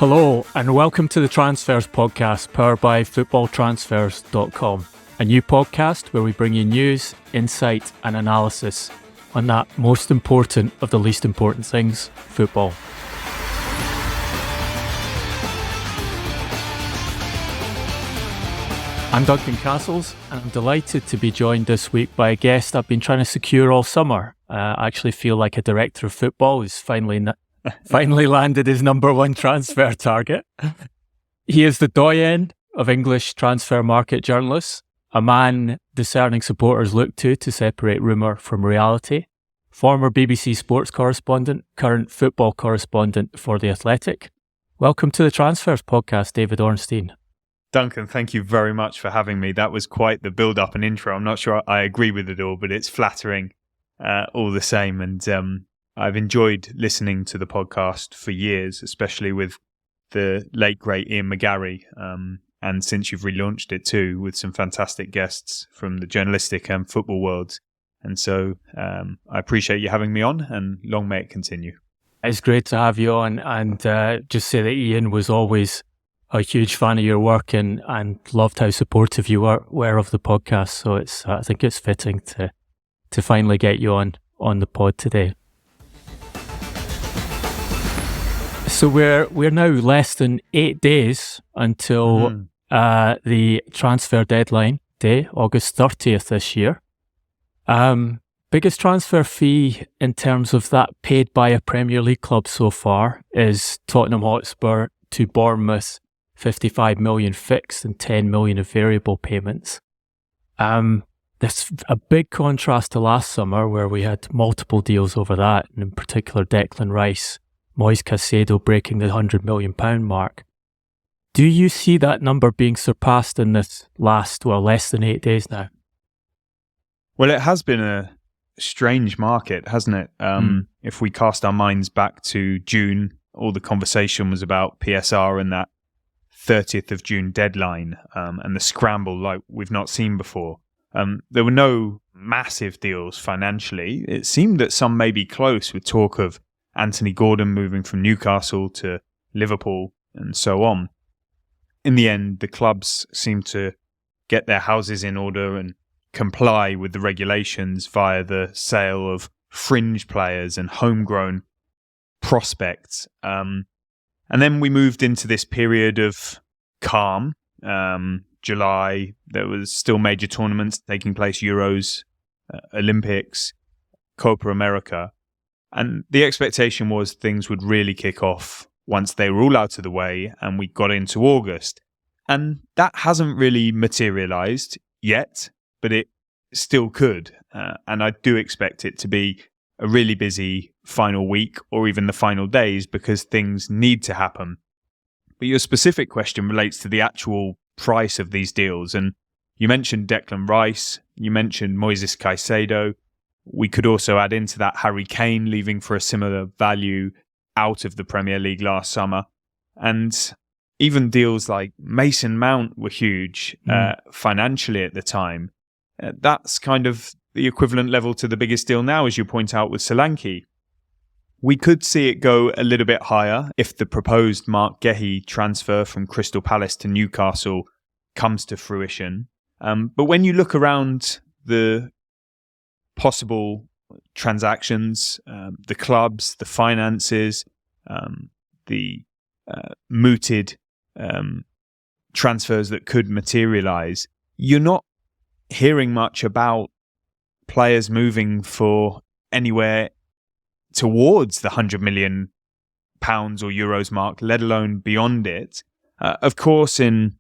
Hello and welcome to the Transfers podcast powered by FootballTransfers.com, a new podcast where we bring you news, insight and analysis on that most important of the least important things, football. I'm Duncan Castles and I'm delighted to be joined this week by a guest I've been trying to secure all summer. I actually feel like a director of football who's finally landed his number one transfer target. He is the doyen of English transfer market journalists, a man discerning supporters look to separate rumour from reality, former BBC sports correspondent, current football correspondent for The Athletic. Welcome to the Transfers podcast, David Ornstein. Duncan, thank you very much for having me. That was quite the build-up and intro. I'm not sure I agree with it all, but it's flattering all the same. And I've enjoyed listening to the podcast for years, especially with the late, great Ian McGarry. And since you've relaunched it too, with some fantastic guests from the journalistic and football worlds. And so I appreciate you having me on, and long may it continue. It's great to have you on, and just say that Ian was always a huge fan of your work and loved how supportive you were of the podcast. So I think it's fitting to finally get you on the pod today. So we're now less than 8 days until the transfer deadline day, August 30th this year. Biggest transfer fee in terms of that paid by a Premier League club so far is Tottenham Hotspur to Bournemouth, 55 million fixed and 10 million of variable payments. There's a big contrast to last summer where we had multiple deals over that, and in particular Declan Rice, Moise Caicedo breaking the £100 million mark. Do you see that number being surpassed in this less than 8 days now? Well, it has been a strange market, hasn't it? If we cast our minds back to June, all the conversation was about PSR and that 30th of June deadline and the scramble like we've not seen before. There were no massive deals financially. It seemed that some may be close, with talk of Anthony Gordon moving from Newcastle to Liverpool and so on. In the end, the clubs seemed to get their houses in order and comply with the regulations via the sale of fringe players and homegrown prospects. And then we moved into this period of calm. July, there was still major tournaments taking place, Euros, Olympics, Copa America. And the expectation was things would really kick off once they were all out of the way and we got into August. And that hasn't really materialised yet, but it still could. And I do expect it to be a really busy final week or even the final days, because things need to happen. But your specific question relates to the actual price of these deals. And you mentioned Declan Rice, you mentioned Moises Caicedo. We could also add into that Harry Kane leaving for a similar value out of the Premier League last summer. And even deals like Mason Mount were huge financially at the time. That's kind of the equivalent level to the biggest deal now, as you point out, with Solanke. We could see it go a little bit higher if the proposed Marc Guehi transfer from Crystal Palace to Newcastle comes to fruition. But when you look around the possible transactions, the clubs, the finances, the mooted transfers that could materialise, you're not hearing much about players moving for anywhere towards the £100 million or euros mark, let alone beyond it. Of course, in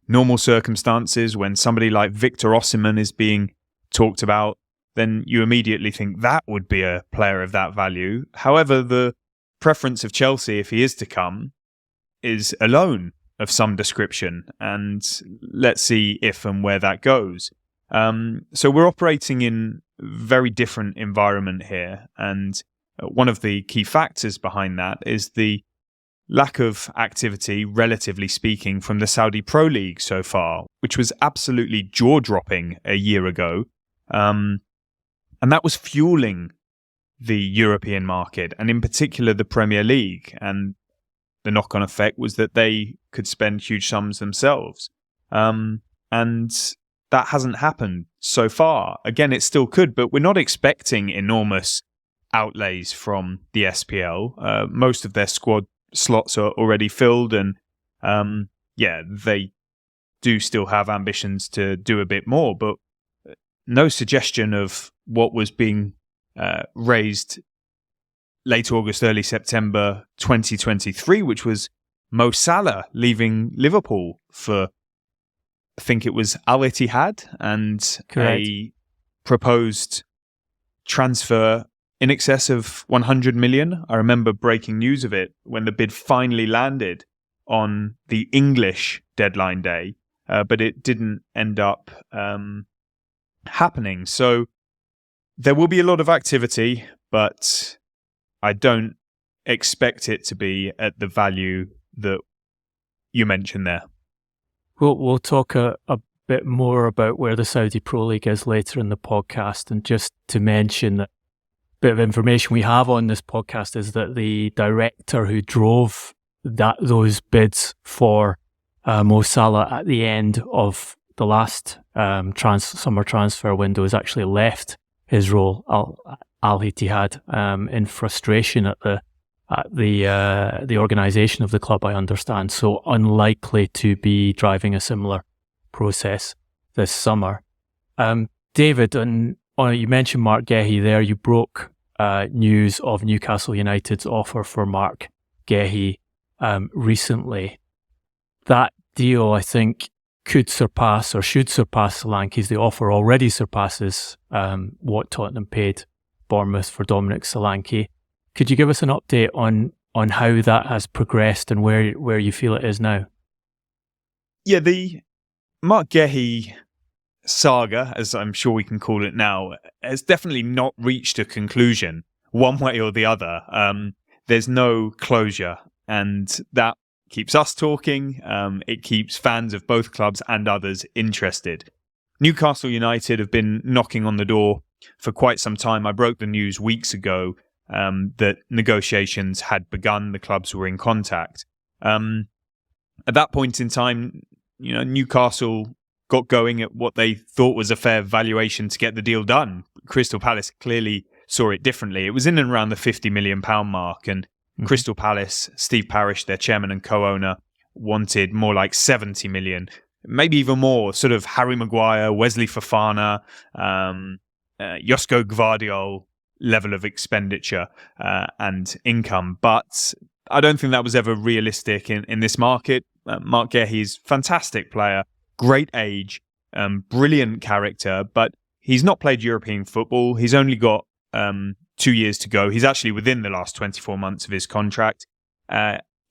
normal circumstances, when somebody like Victor Osimhen is being talked about, then you immediately think that would be a player of that value. However, the preference of Chelsea, if he is to come, is a loan of some description, and let's see if and where that goes. So we're operating in very different environment here, and one of the key factors behind that is the lack of activity, relatively speaking, from the Saudi Pro League so far, which was absolutely jaw-dropping a year ago. And that was fueling the European market, and in particular the Premier League. And the knock-on effect was that they could spend huge sums themselves. And that hasn't happened so far. Again, it still could, but we're not expecting enormous outlays from the SPL. Most of their squad slots are already filled, and they do still have ambitions to do a bit more, but no suggestion of what was being raised late August, early September 2023, which was Mo Salah leaving Liverpool for, I think it was Al Ittihad, and Correct. a proposed transfer in excess of 100 million. I remember breaking news of it when the bid finally landed on the English deadline day, but it didn't end up happening. So there will be a lot of activity, but I don't expect it to be at the value that you mentioned there. We'll talk a bit more about where the Saudi Pro League is later in the podcast, and just to mention that bit of information we have on this podcast is that the director who drove those bids for Mo Salah at the end of the last summer transfer window has actually left his role, Al Ittihad, in frustration at the organisation of the club, I understand. So unlikely to be driving a similar process this summer. David, you mentioned Marc Guehi there. You broke news of Newcastle United's offer for Marc Guehi recently. That deal, I think, could surpass or should surpass Solanke's. The offer already surpasses what Tottenham paid Bournemouth for Dominic Solanke. Could you give us an update on how that has progressed and where you feel it is now? Yeah, the Marc Guehi saga, as I'm sure we can call it now, has definitely not reached a conclusion one way or the other. There's no closure, and that keeps us talking. It keeps fans of both clubs and others interested. Newcastle United have been knocking on the door for quite some time. I broke the news weeks ago that negotiations had begun. The clubs were in contact. At that point in time, Newcastle got going at what they thought was a fair valuation to get the deal done. Crystal Palace clearly saw it differently. It was in and around the £50 million mark, and Crystal Palace, Steve Parish, their chairman and co-owner, wanted more like 70 million, maybe even more, sort of Harry Maguire, Wesley Fofana, Josko Gvardiol level of expenditure and income. But I don't think that was ever realistic in this market. Marc Guehi is a fantastic player, great age, brilliant character, but he's not played European football. He's only got 2 years to go. He's actually within the last 24 months of his contract.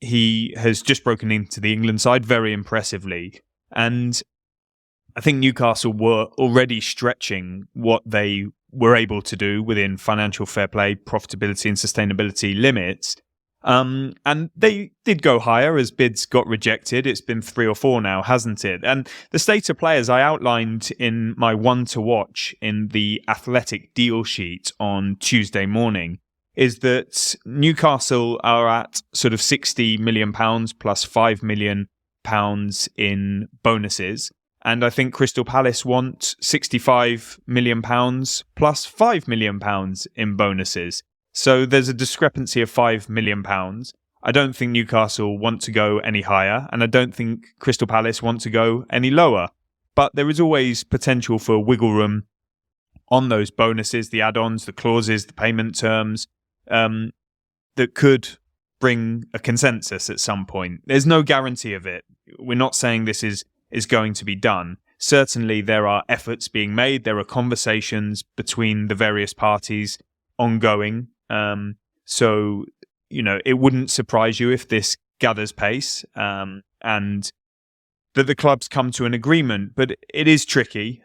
He has just broken into the England side very impressively. And I think Newcastle were already stretching what they were able to do within financial fair play, profitability and sustainability limits. And they did go higher as bids got rejected. It's been 3 or 4 now, hasn't it? And the state of players I outlined in my one to watch in the Athletic deal sheet on Tuesday morning is that Newcastle are at sort of £60 million plus £5 million in bonuses. And I think Crystal Palace want £65 million plus £5 million in bonuses. So there's a discrepancy of £5 million. I don't think Newcastle want to go any higher, and I don't think Crystal Palace want to go any lower. But there is always potential for wiggle room on those bonuses, the add-ons, the clauses, the payment terms, that could bring a consensus at some point. There's no guarantee of it. We're not saying this is going to be done. Certainly there are efforts being made. There are conversations between the various parties ongoing. So, it wouldn't surprise you if this gathers pace and that the clubs come to an agreement. But it is tricky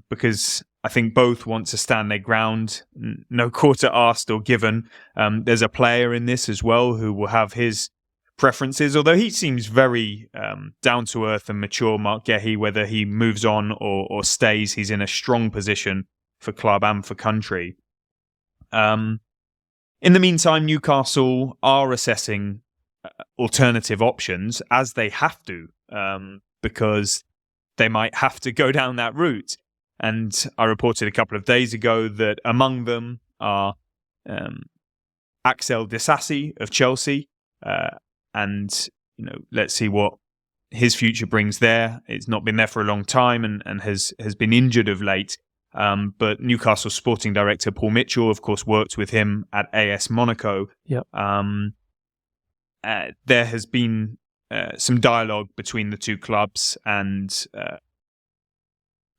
because I think both want to stand their ground. No quarter asked or given. There's a player in this as well who will have his preferences, although he seems very down to earth and mature, Marc Guehi. Whether he moves on or stays, he's in a strong position for club and for country. In the meantime, Newcastle are assessing alternative options, as they have to, because they might have to go down that route. And I reported a couple of days ago that among them are Axel Disasi of Chelsea, and let's see what his future brings there. It's not been there for a long time and has been injured of late. But Newcastle sporting director Paul Mitchell, of course, worked with him at AS Monaco. Yep. There has been some dialogue between the two clubs, and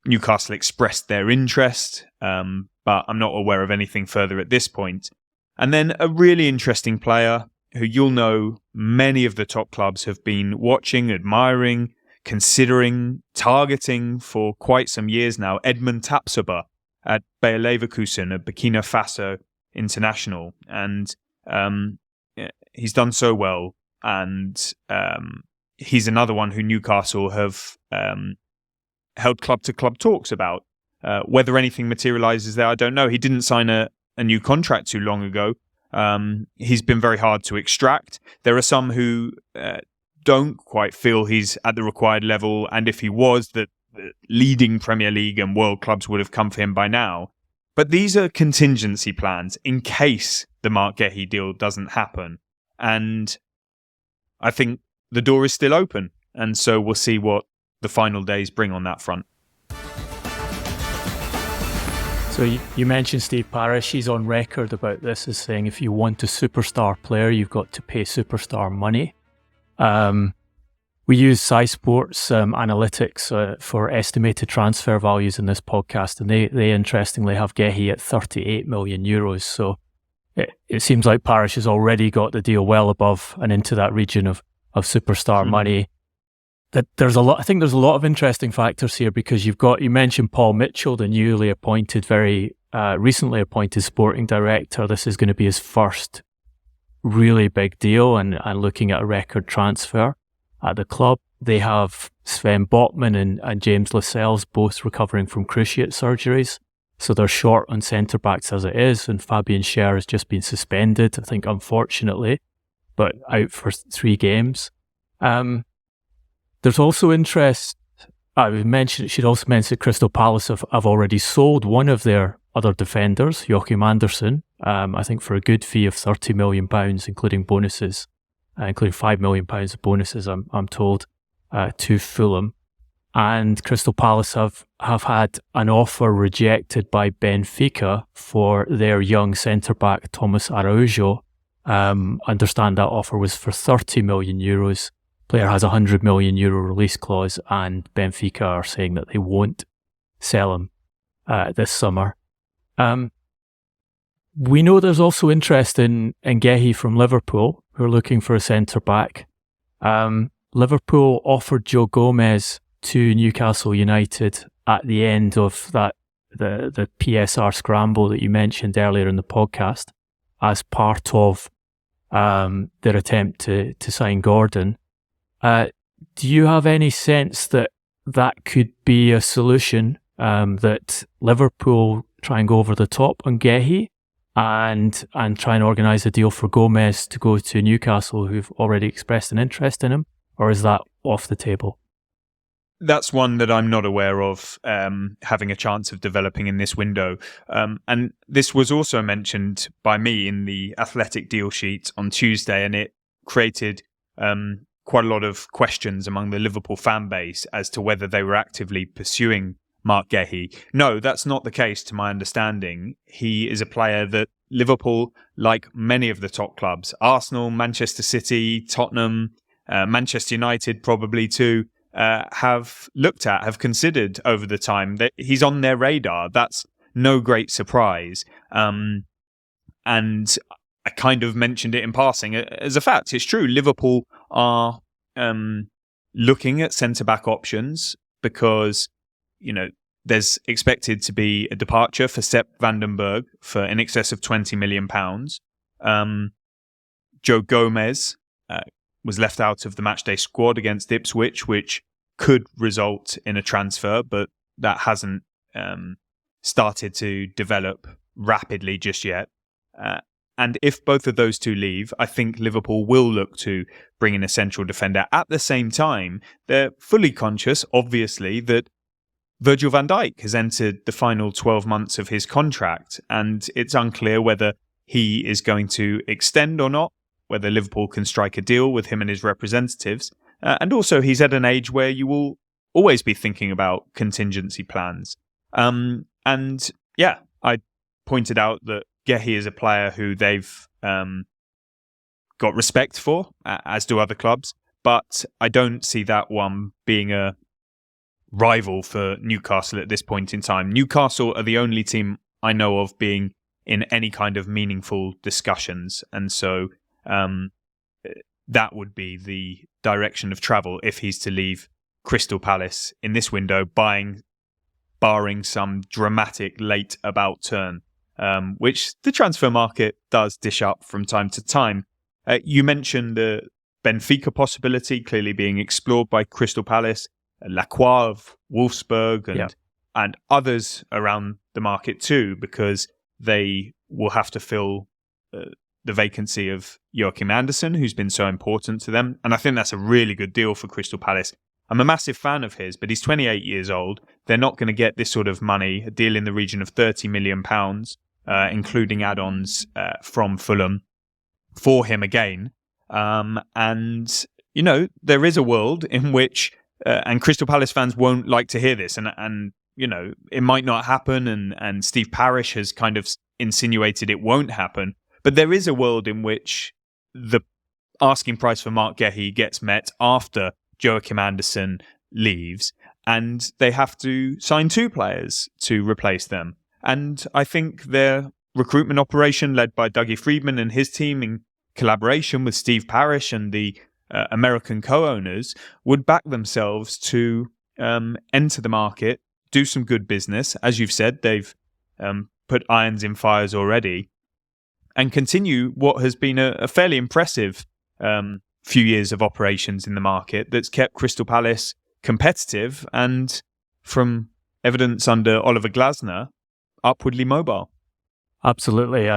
Newcastle expressed their interest, but I'm not aware of anything further at this point. And then a really interesting player who you'll know many of the top clubs have been watching, admiring, considering, targeting for quite some years now, Edmund Tapsoba at Bayer Leverkusen, a Burkina Faso international. And he's done so well. And he's another one who Newcastle have held club-to-club talks about. Whether anything materialises there, I don't know. He didn't sign a new contract too long ago. He's been very hard to extract. There are some who don't quite feel he's at the required level, and if he was, the leading Premier League and world clubs would have come for him by now. But these are contingency plans in case the Marc Guehi deal doesn't happen. And I think the door is still open, and so we'll see what the final days bring on that front. So you mentioned Steve Parish. He's on record about this as saying if you want a superstar player, you've got to pay superstar money. We use SciSports analytics for estimated transfer values in this podcast, and they interestingly have Guehi at 38 million euros. So it seems like Parish has already got the deal well above and into that region of superstar money. That I think there's a lot of interesting factors here, because you mentioned Paul Mitchell, the newly appointed, very recently appointed sporting director. This is going to be his first really big deal, and looking at a record transfer at the club. They have Sven Botman and James Lascelles both recovering from cruciate surgeries, so they're short on centre backs as it is, and Fabian Schär has just been suspended, I think unfortunately, but out for 3 games. There's also interest. Should also mention Crystal Palace have already sold one of their other defenders, Joachim Andersen, I think for a good fee of £30 million, including bonuses, including £5 million of bonuses, I'm told, to Fulham. And Crystal Palace have had an offer rejected by Benfica for their young centre-back, Thomas Araujo. Understand that offer was for €30 million. Player has a €100 million release clause, and Benfica are saying that they won't sell him this summer. We know there's also interest in Guehi from Liverpool, who are looking for a centre-back. Liverpool offered Joe Gomez to Newcastle United at the end of the PSR scramble that you mentioned earlier in the podcast, as part of their attempt to sign Gordon. Do you have any sense that could be a solution, that Liverpool try and go over the top on Guehi and try and organise a deal for Gomez to go to Newcastle, who've already expressed an interest in him, or is that off the table? That's one that I'm not aware of having a chance of developing in this window. And this was also mentioned by me in the Athletic deal sheet on Tuesday, and it created quite a lot of questions among the Liverpool fan base as to whether they were actively pursuing Marc Guehi. No, that's not the case to my understanding. He is a player that Liverpool, like many of the top clubs, Arsenal, Manchester City, Tottenham, Manchester United probably too, have looked at, have considered over the time. That he's on their radar. That's no great surprise. And I kind of mentioned it in passing as a fact. It's true. Liverpool are looking at centre-back options because, there's expected to be a departure for Sepp van den Berg for in excess of £20 million. Joe Gomez was left out of the matchday squad against Ipswich, which could result in a transfer, but that hasn't started to develop rapidly just yet. And if both of those two leave, I think Liverpool will look to bring in a central defender. At the same time, they're fully conscious, obviously, that Virgil van Dijk has entered the final 12 months of his contract, and it's unclear whether he is going to extend or not, whether Liverpool can strike a deal with him and his representatives. And also, he's at an age where you will always be thinking about contingency plans. And yeah, I pointed out that Guehi is a player who they've got respect for, as do other clubs, but I don't see that one being a rival for Newcastle at this point in time. Newcastle are the only team I know of being in any kind of meaningful discussions, and so that would be the direction of travel if he's to leave Crystal Palace in this window, barring some dramatic late about turn, which the transfer market does dish up from time to time. You mentioned the Benfica possibility clearly being explored by Crystal Palace, Lacroix of Wolfsburg, and others around the market too, because they will have to fill the vacancy of Joachim Andersen, who's been so important to them. And I think that's a really good deal for Crystal Palace. I'm a massive fan of his, but he's 28 years old. They're not going to get this sort of money, a deal in the region of £30 million, including add-ons from Fulham, for him again. And, you know, there is a world in which, and Crystal Palace fans won't like to hear this, and you know, it might not happen, and Steve Parish has kind of insinuated it won't happen, but there is a world in which the asking price for Marc Guehi gets met after Joachim Andersen leaves, and they have to sign two players to replace them. And I think their recruitment operation, led by Dougie Friedman and his team in collaboration with Steve Parish and the American co-owners, would back themselves to enter the market, do some good business. As you've said, they've put irons in fires already, and continue what has been a fairly impressive few years of operations in the market that's kept Crystal Palace competitive and, from evidence under Oliver Glasner, upwardly mobile. Absolutely.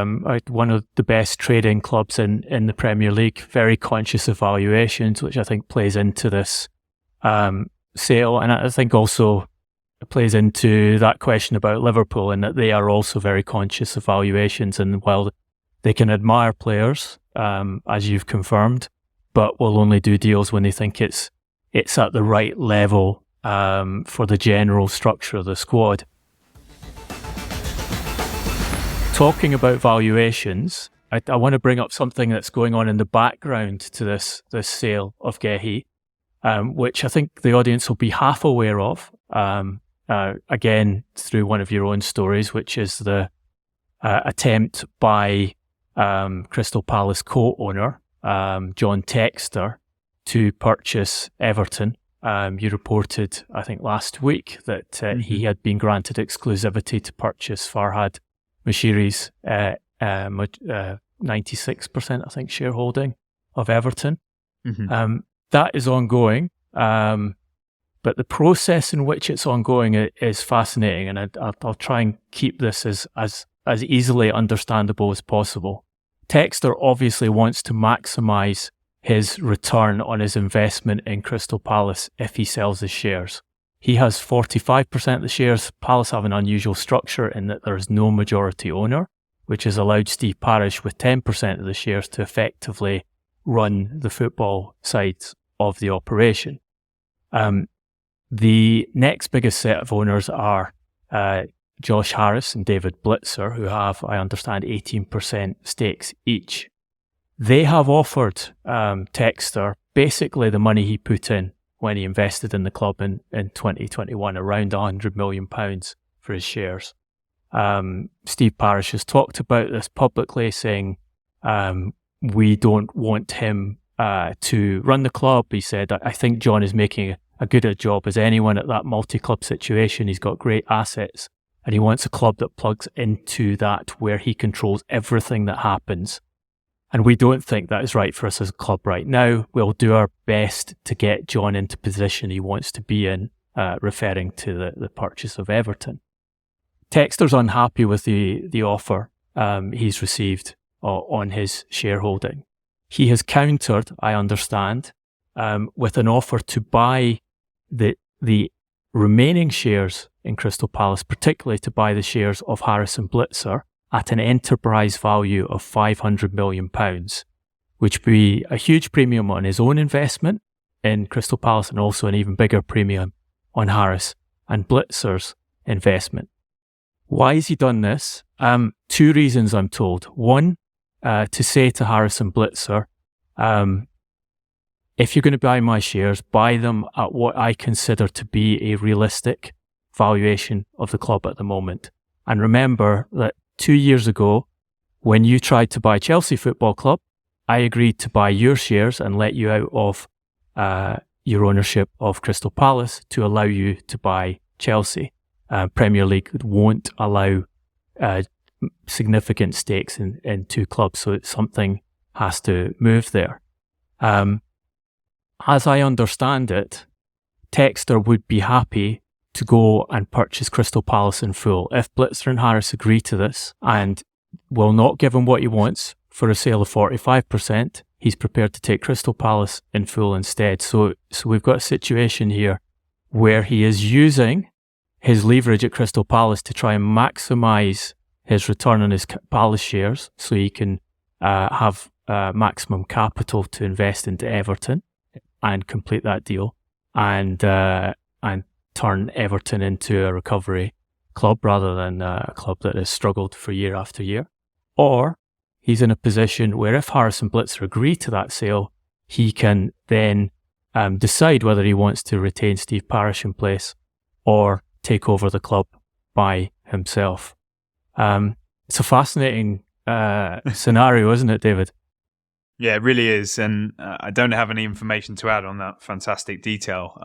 One of the best trading clubs in the Premier League, very conscious of valuations, which I think plays into this sale. And I think also it plays into that question about Liverpool, in that they are also very conscious of valuations. And while they can admire players, as you've confirmed, but will only do deals when they think it's at the right level for the general structure of the squad. Talking about valuations, I want to bring up something that's going on in the background to this sale of Guehi, which I think the audience will be half aware of, again, through one of your own stories, which is the attempt by Crystal Palace co-owner, John Textor, to purchase Everton. You reported, I think, last week that he had been granted exclusivity to purchase Farhad Moshiri's 96%, I think, shareholding of Everton. Mm-hmm. That is ongoing, but the process in which it's ongoing is fascinating, and I'll try and keep this as easily understandable as possible. Textor obviously wants to maximise his return on his investment in Crystal Palace if he sells his shares. He has 45% of the shares. Palace have an unusual structure in that there is no majority owner, which has allowed Steve Parish with 10% of the shares to effectively run the football sides of the operation. The next biggest set of owners are Josh Harris and David Blitzer, who have, I understand, 18% stakes each. They have offered Textor basically the money he put in when he invested in the club in 2021, around £100 million for his shares. Steve Parish has talked about this publicly, saying we don't want him to run the club. He said, I think John is making a good a job as anyone at that multi-club situation. He's got great assets, and he wants a club that plugs into that, where he controls everything that happens. And we don't think that is right for us as a club right now. We'll do our best to get John into position he wants to be in, referring to the purchase of Everton. Textor's unhappy with the offer he's received on his shareholding. He has countered, I understand, with an offer to buy the remaining shares in Crystal Palace, particularly to buy the shares of Harrison Blitzer at an enterprise value of £500 million, which would be a huge premium on his own investment in Crystal Palace and also an even bigger premium on Harris and Blitzer's investment. Why has he done this? 2 reasons, I'm told. One, to say to Harrison Blitzer, if you're going to buy my shares, buy them at what I consider to be a realistic valuation of the club at the moment. And remember that 2 years ago, when you tried to buy Chelsea Football Club, I agreed to buy your shares and let you out of your ownership of Crystal Palace to allow you to buy Chelsea. Premier League won't allow significant stakes in 2 clubs, so something has to move there. As I understand it, Textor would be happy to go and purchase Crystal Palace in full. If Blitzer and Harris agree to this and will not give him what he wants for a sale of 45%, he's prepared to take Crystal Palace in full instead. So we've got a situation here where he is using his leverage at Crystal Palace to try and maximise his return on his Palace shares so he can have maximum capital to invest into Everton and complete that deal and turn Everton into a recovery club rather than a club that has struggled for year after year. Or he's in a position where if Harris and Blitzer agree to that sale, he can then decide whether he wants to retain Steve Parish in place or take over the club by himself. It's a fascinating scenario, isn't it, David? Yeah, it really is. And I don't have any information to add on that fantastic detail.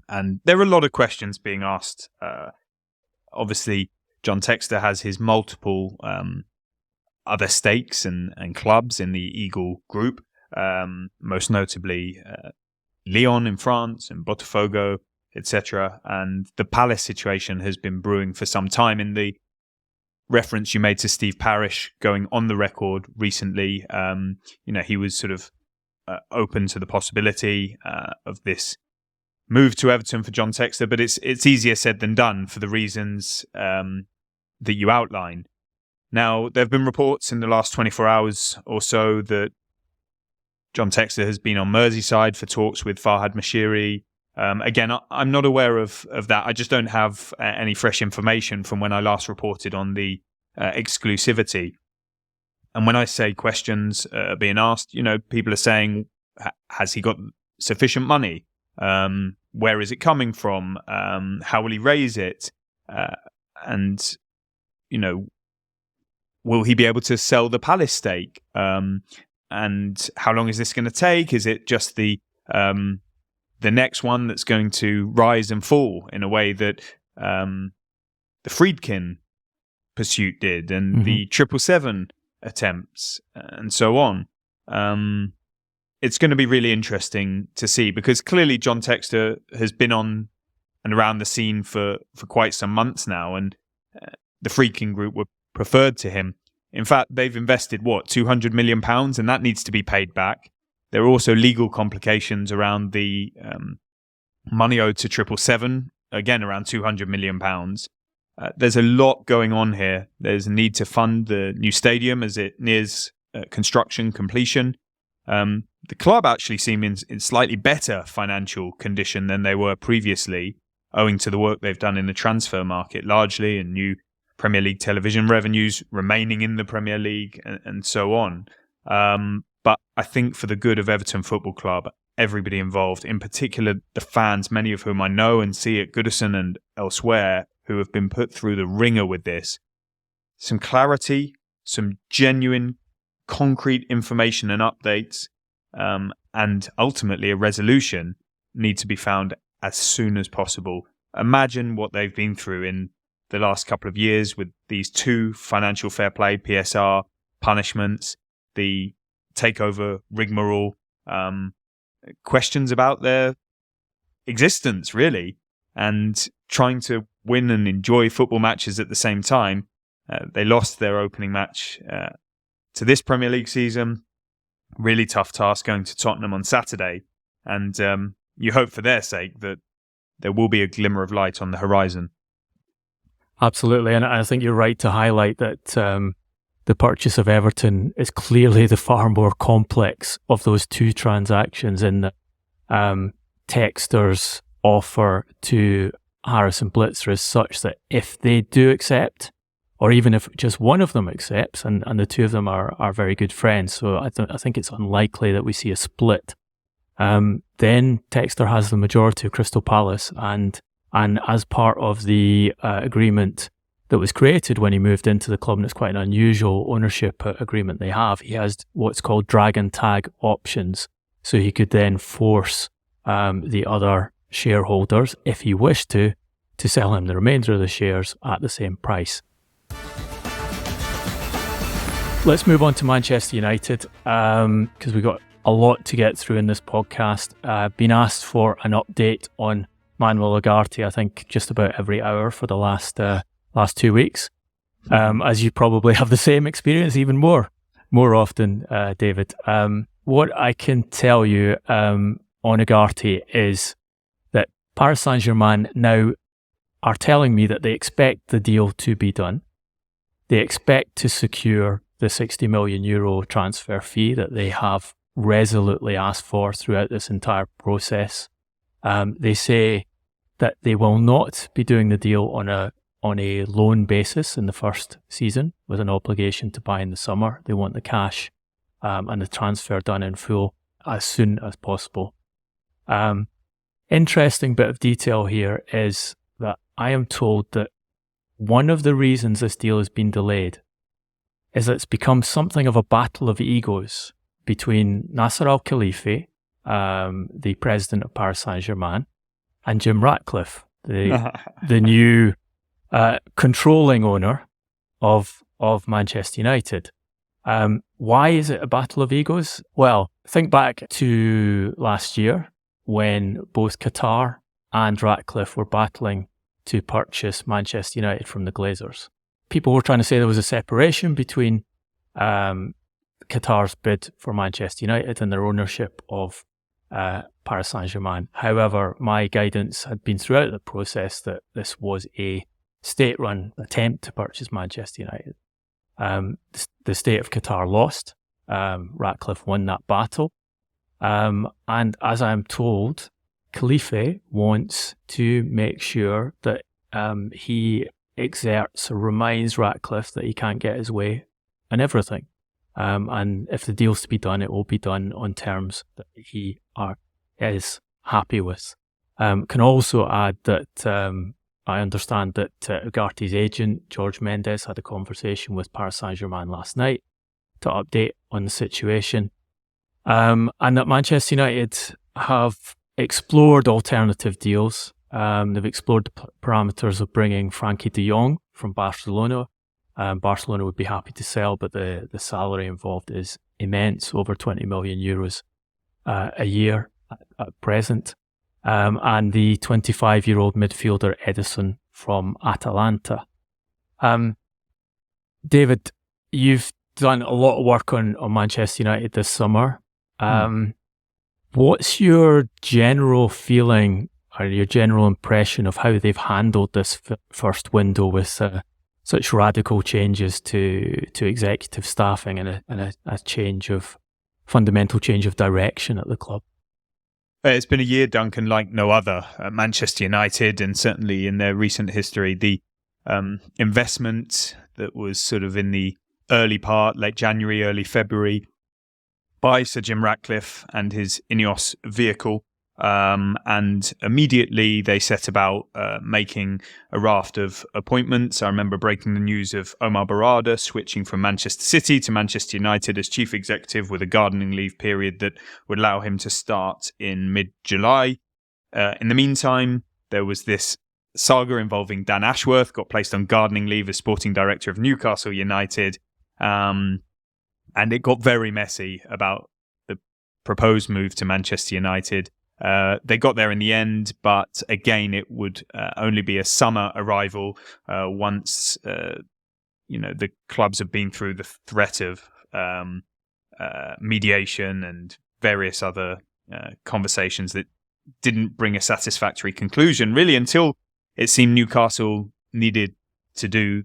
And there are a lot of questions being asked. Obviously, John Textor has his multiple other stakes and clubs in the Eagle group, most notably Lyon in France and Botafogo, etc. And the Palace situation has been brewing for some time. In the reference you made to Steve Parish going on the record recently, he was sort of open to the possibility of this move to Everton for John Textor, but it's easier said than done for the reasons that you outline. Now, there have been reports in the last 24 hours or so that John Textor has been on Merseyside for talks with Farhad Moshiri. Again, I'm not aware of that. I just don't have any fresh information from when I last reported on the exclusivity. And when I say questions being asked, people are saying, has he got sufficient money? Where is it coming from? How will he raise it? And will he be able to sell the Palace stake? And how long is this going to take? Is it just the next one that's going to rise and fall in a way that the Friedkin pursuit did and the 777 attempts and so on? It's going to be really interesting to see, because clearly John Textor has been on and around the scene for quite some months now, and the Friedkin group were preferred to him. In fact, they've invested, £200 million, and that needs to be paid back. There are also legal complications around the money owed to 777, again around £200 million. There's a lot going on here. There's a need to fund the new stadium as it nears construction completion. The club actually seem in slightly better financial condition than they were previously, owing to the work they've done in the transfer market largely, and new Premier League television revenues remaining in the Premier League and so on. But I think for the good of Everton Football Club, everybody involved, in particular the fans, many of whom I know and see at Goodison and elsewhere, who have been put through the ringer with this, some clarity, some genuine, concrete information and updates, and ultimately a resolution need to be found as soon as possible. Imagine what they've been through in the last couple of years with these 2 financial fair play, PSR, punishments, the takeover rigmarole, questions about their existence, really, and trying to win and enjoy football matches at the same time. They lost their opening match to this Premier League season. Really tough task going to Tottenham on Saturday. And you hope for their sake that there will be a glimmer of light on the horizon. Absolutely. And I think you're right to highlight that the purchase of Everton is clearly the far more complex of those two transactions, in that Textor's offer to Harrison Blitzer is such that if they do accept, or even if just one of them accepts, and the two of them are very good friends, so I think it's unlikely that we see a split, then Textor has the majority of Crystal Palace, and as part of the agreement that was created when he moved into the club, and it's quite an unusual ownership agreement they have, he has what's called dragon tag options, so he could then force the other shareholders, if he wished to sell him the remainder of the shares at the same price. Let's move on to Manchester United, because we've got a lot to get through in this podcast. Been asked for an update on Manuel Ugarte, I think, just about every hour for the last 2 weeks. As you probably have the same experience, even more often, David. What I can tell you on Ugarte is that Paris Saint-Germain now are telling me that they expect the deal to be done. They expect to secure the €60 million transfer fee that they have resolutely asked for throughout this entire process. They say that they will not be doing the deal on a loan basis in the first season with an obligation to buy in the summer. They want the cash and the transfer done in full as soon as possible. Interesting bit of detail here is that I am told that one of the reasons this deal has been delayed is that it's become something of a battle of egos between Nasser Al-Khelaifi, the president of Paris Saint-Germain, and Jim Ratcliffe, the new controlling owner of Manchester United. Why is it a battle of egos? Well, think back to last year when both Qatar and Ratcliffe were battling to purchase Manchester United from the Glazers. People were trying to say there was a separation between Qatar's bid for Manchester United and their ownership of Paris Saint-Germain. However, my guidance had been throughout the process that this was a state-run attempt to purchase Manchester United. The state of Qatar lost. Ratcliffe won that battle. And as I'm told, Khalifa wants to make sure that he exerts or reminds Ratcliffe that he can't get his way on everything. And if the deal's to be done, it will be done on terms that he is happy with. Can also add that I understand that Ugarte's agent, George Mendes, had a conversation with Paris Saint-Germain last night to update on the situation. And that Manchester United have explored alternative deals. They've explored the parameters of bringing Frankie de Jong from Barcelona. Barcelona would be happy to sell, but the salary involved is immense, over €20 million a year at present. And the 25-year-old midfielder Edison from Atalanta. David, you've done a lot of work on Manchester United this summer. What's your general feeling or your general impression of how they've handled this first window with such radical changes to executive staffing and a fundamental change of direction at the club? It's been a year, Duncan, like no other at Manchester United, and certainly in their recent history. The investment that was sort of in the early part, late January, early February, by Sir Jim Ratcliffe and his Ineos vehicle. And immediately they set about making a raft of appointments. I remember breaking the news of Omar Barada switching from Manchester City to Manchester United as chief executive with a gardening leave period that would allow him to start in mid-July. In the meantime, there was this saga involving Dan Ashworth, got placed on gardening leave as sporting director of Newcastle United. And it got very messy about the proposed move to Manchester United. They got there in the end, but again, it would only be a summer arrival once the clubs have been through the threat of mediation and various other conversations that didn't bring a satisfactory conclusion, really, until it seemed Newcastle needed to do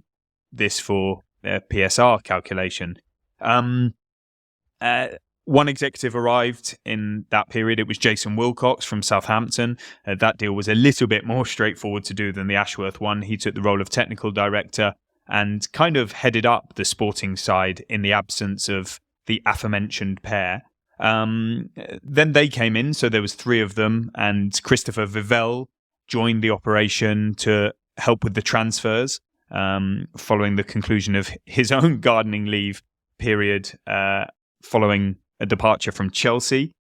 this for their PSR calculation. One executive arrived in that period. It was Jason Wilcox from Southampton. That deal was a little bit more straightforward to do than the Ashworth one. He took the role of technical director and kind of headed up the sporting side in the absence of the aforementioned pair. Then they came in, so there was 3 of them, and Christopher Vivell joined the operation to help with the transfers following the conclusion of his own gardening leave period following a departure from Chelsea.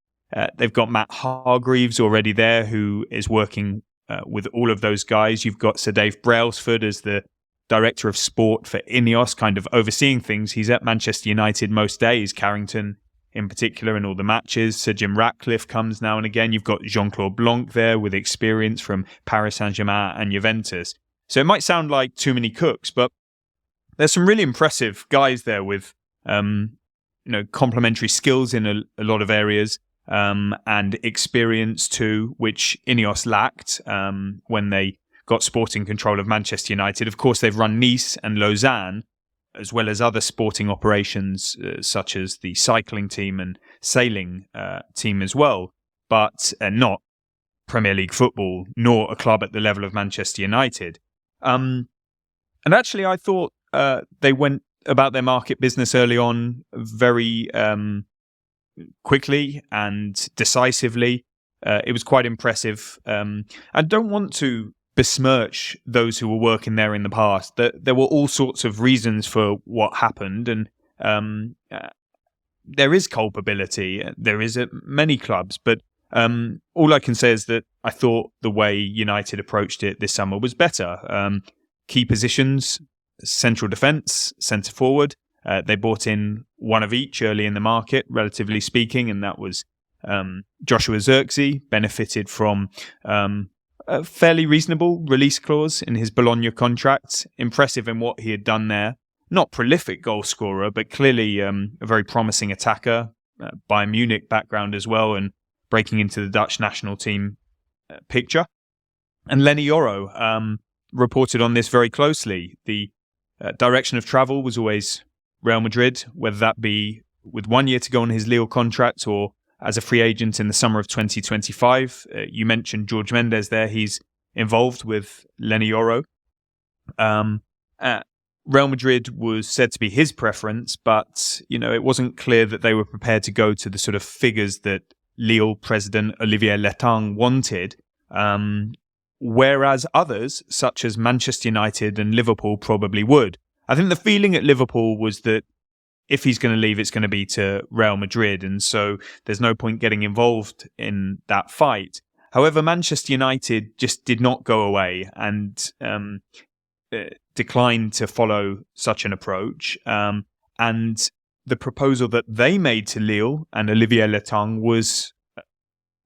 They've got Matt Hargreaves already there, who is working with all of those guys. You've got Sir Dave Brailsford as the director of sport for Ineos, kind of overseeing things. He's at Manchester United most days, Carrington in particular, in all the matches. Sir Jim Ratcliffe comes now and again. You've got Jean-Claude Blanc there with experience from Paris Saint-Germain and Juventus. So it might sound like too many cooks, but there's some really impressive guys there with complementary skills in a lot of areas and experience too, which Ineos lacked when they got sporting control of Manchester United. Of course, they've run Nice and Lausanne, as well as other sporting operations such as the cycling team and sailing team as well, but not Premier League football, nor a club at the level of Manchester United. And actually, I thought they went about their market business early on very quickly and decisively. It was quite impressive. I don't want to besmirch those who were working there in the past. There were all sorts of reasons for what happened, and there is culpability. There is at many clubs, but all I can say is that I thought the way United approached it this summer was better. Key positions, central defence, centre forward. They bought in one of each early in the market, relatively speaking, and that was Joshua Zirkzee, benefited from a fairly reasonable release clause in his Bologna contract. Impressive in what he had done there. Not prolific goal scorer, but clearly a very promising attacker. Bayern Munich background as well, and breaking into the Dutch national team picture. And Lenny Yoro reported on this very closely. The direction of travel was always Real Madrid, whether that be with 1 year to go on his Lille contract or as a free agent in the summer of 2025. You mentioned George Mendes there. He's involved with Lenny Yoro. Real Madrid was said to be his preference, but it wasn't clear that they were prepared to go to the sort of figures that Lille president Olivier Letang wanted, whereas others, such as Manchester United and Liverpool, probably would. I think the feeling at Liverpool was that if he's going to leave, it's going to be to Real Madrid, and so there's no point getting involved in that fight. However, Manchester United just did not go away and declined to follow such an approach. And the proposal that they made to Lille and Olivier Letang was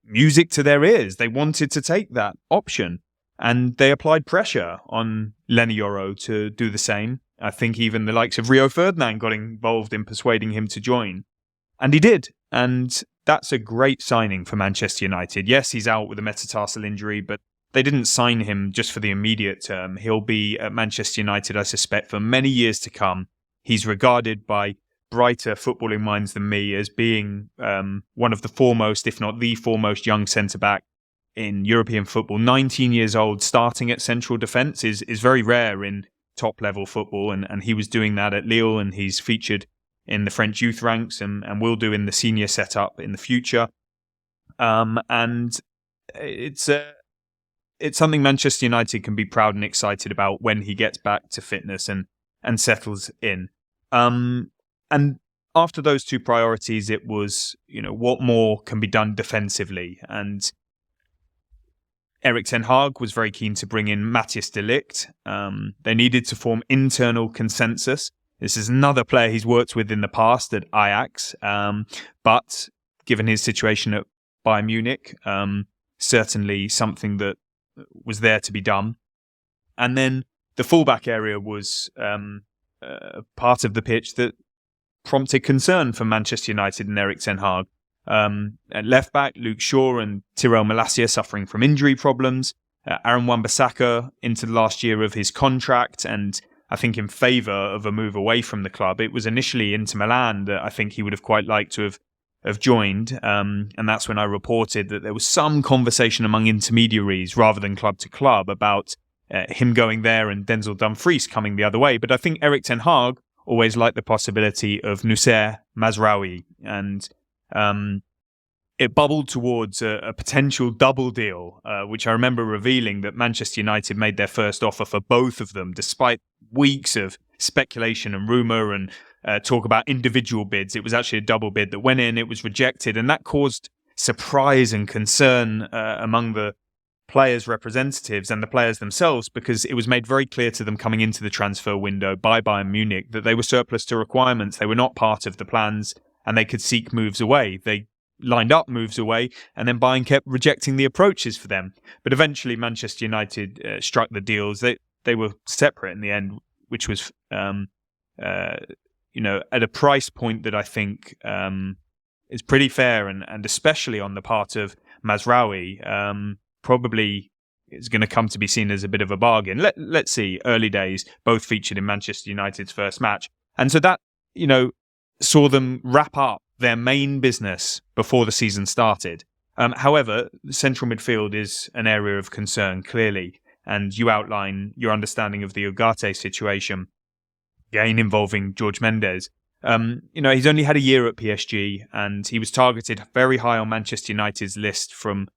music to their ears. They wanted to take that option, and they applied pressure on Lenny Yoro to do the same. I think even the likes of Rio Ferdinand got involved in persuading him to join. And he did. And that's a great signing for Manchester United. Yes, he's out with a metatarsal injury, but they didn't sign him just for the immediate term. He'll be at Manchester United, I suspect, for many years to come. He's regarded by brighter footballing minds than me as being one of the foremost, if not the foremost, young centre-back in European football. 19 years old, starting at central defence is very rare in top-level football, and he was doing that at Lille, and he's featured in the French youth ranks and will do in the senior setup in the future. And it's something Manchester United can be proud and excited about when he gets back to fitness and settles in. And after those two priorities, it was, what more can be done defensively? And Erik ten Hag was very keen to bring in Matthias de Ligt. They needed to form internal consensus. This is another player he's worked with in the past at Ajax, but given his situation at Bayern Munich, certainly something that was there to be done. And then the fullback area was part of the pitch that prompted concern for Manchester United and Erik ten Hag. At left back, Luke Shaw and Tyrell Malacia suffering from injury problems. Aaron Wan-Bissaka into the last year of his contract, and I think in favour of a move away from the club. It was initially Inter Milan that I think he would have quite liked to have joined, and that's when I reported that there was some conversation among intermediaries rather than club to club about him going there and Denzel Dumfries coming the other way. But I think Erik ten Hag always liked the possibility of Noussair Mazraoui, and it bubbled towards a potential double deal, which I remember revealing that Manchester United made their first offer for both of them, despite weeks of speculation and rumour and talk about individual bids. It was actually a double bid that went in, it was rejected, and that caused surprise and concern among the players' representatives and the players themselves, because it was made very clear to them coming into the transfer window by Bayern Munich that they were surplus to requirements, they were not part of the plans, and they could seek moves away. They lined up moves away, and then Bayern kept rejecting the approaches for them. But eventually Manchester United struck the deals. They were separate in the end, which was at a price point that I think is pretty fair, and especially on the part of Mazraoui, probably is going to come to be seen as a bit of a bargain. Let's see, early days, both featured in Manchester United's first match. And so that, saw them wrap up their main business before the season started. However, central midfield is an area of concern, clearly, and you outline your understanding of the Ugarte situation, again involving George Mendes. He's only had a year at PSG, and he was targeted very high on Manchester United's list from,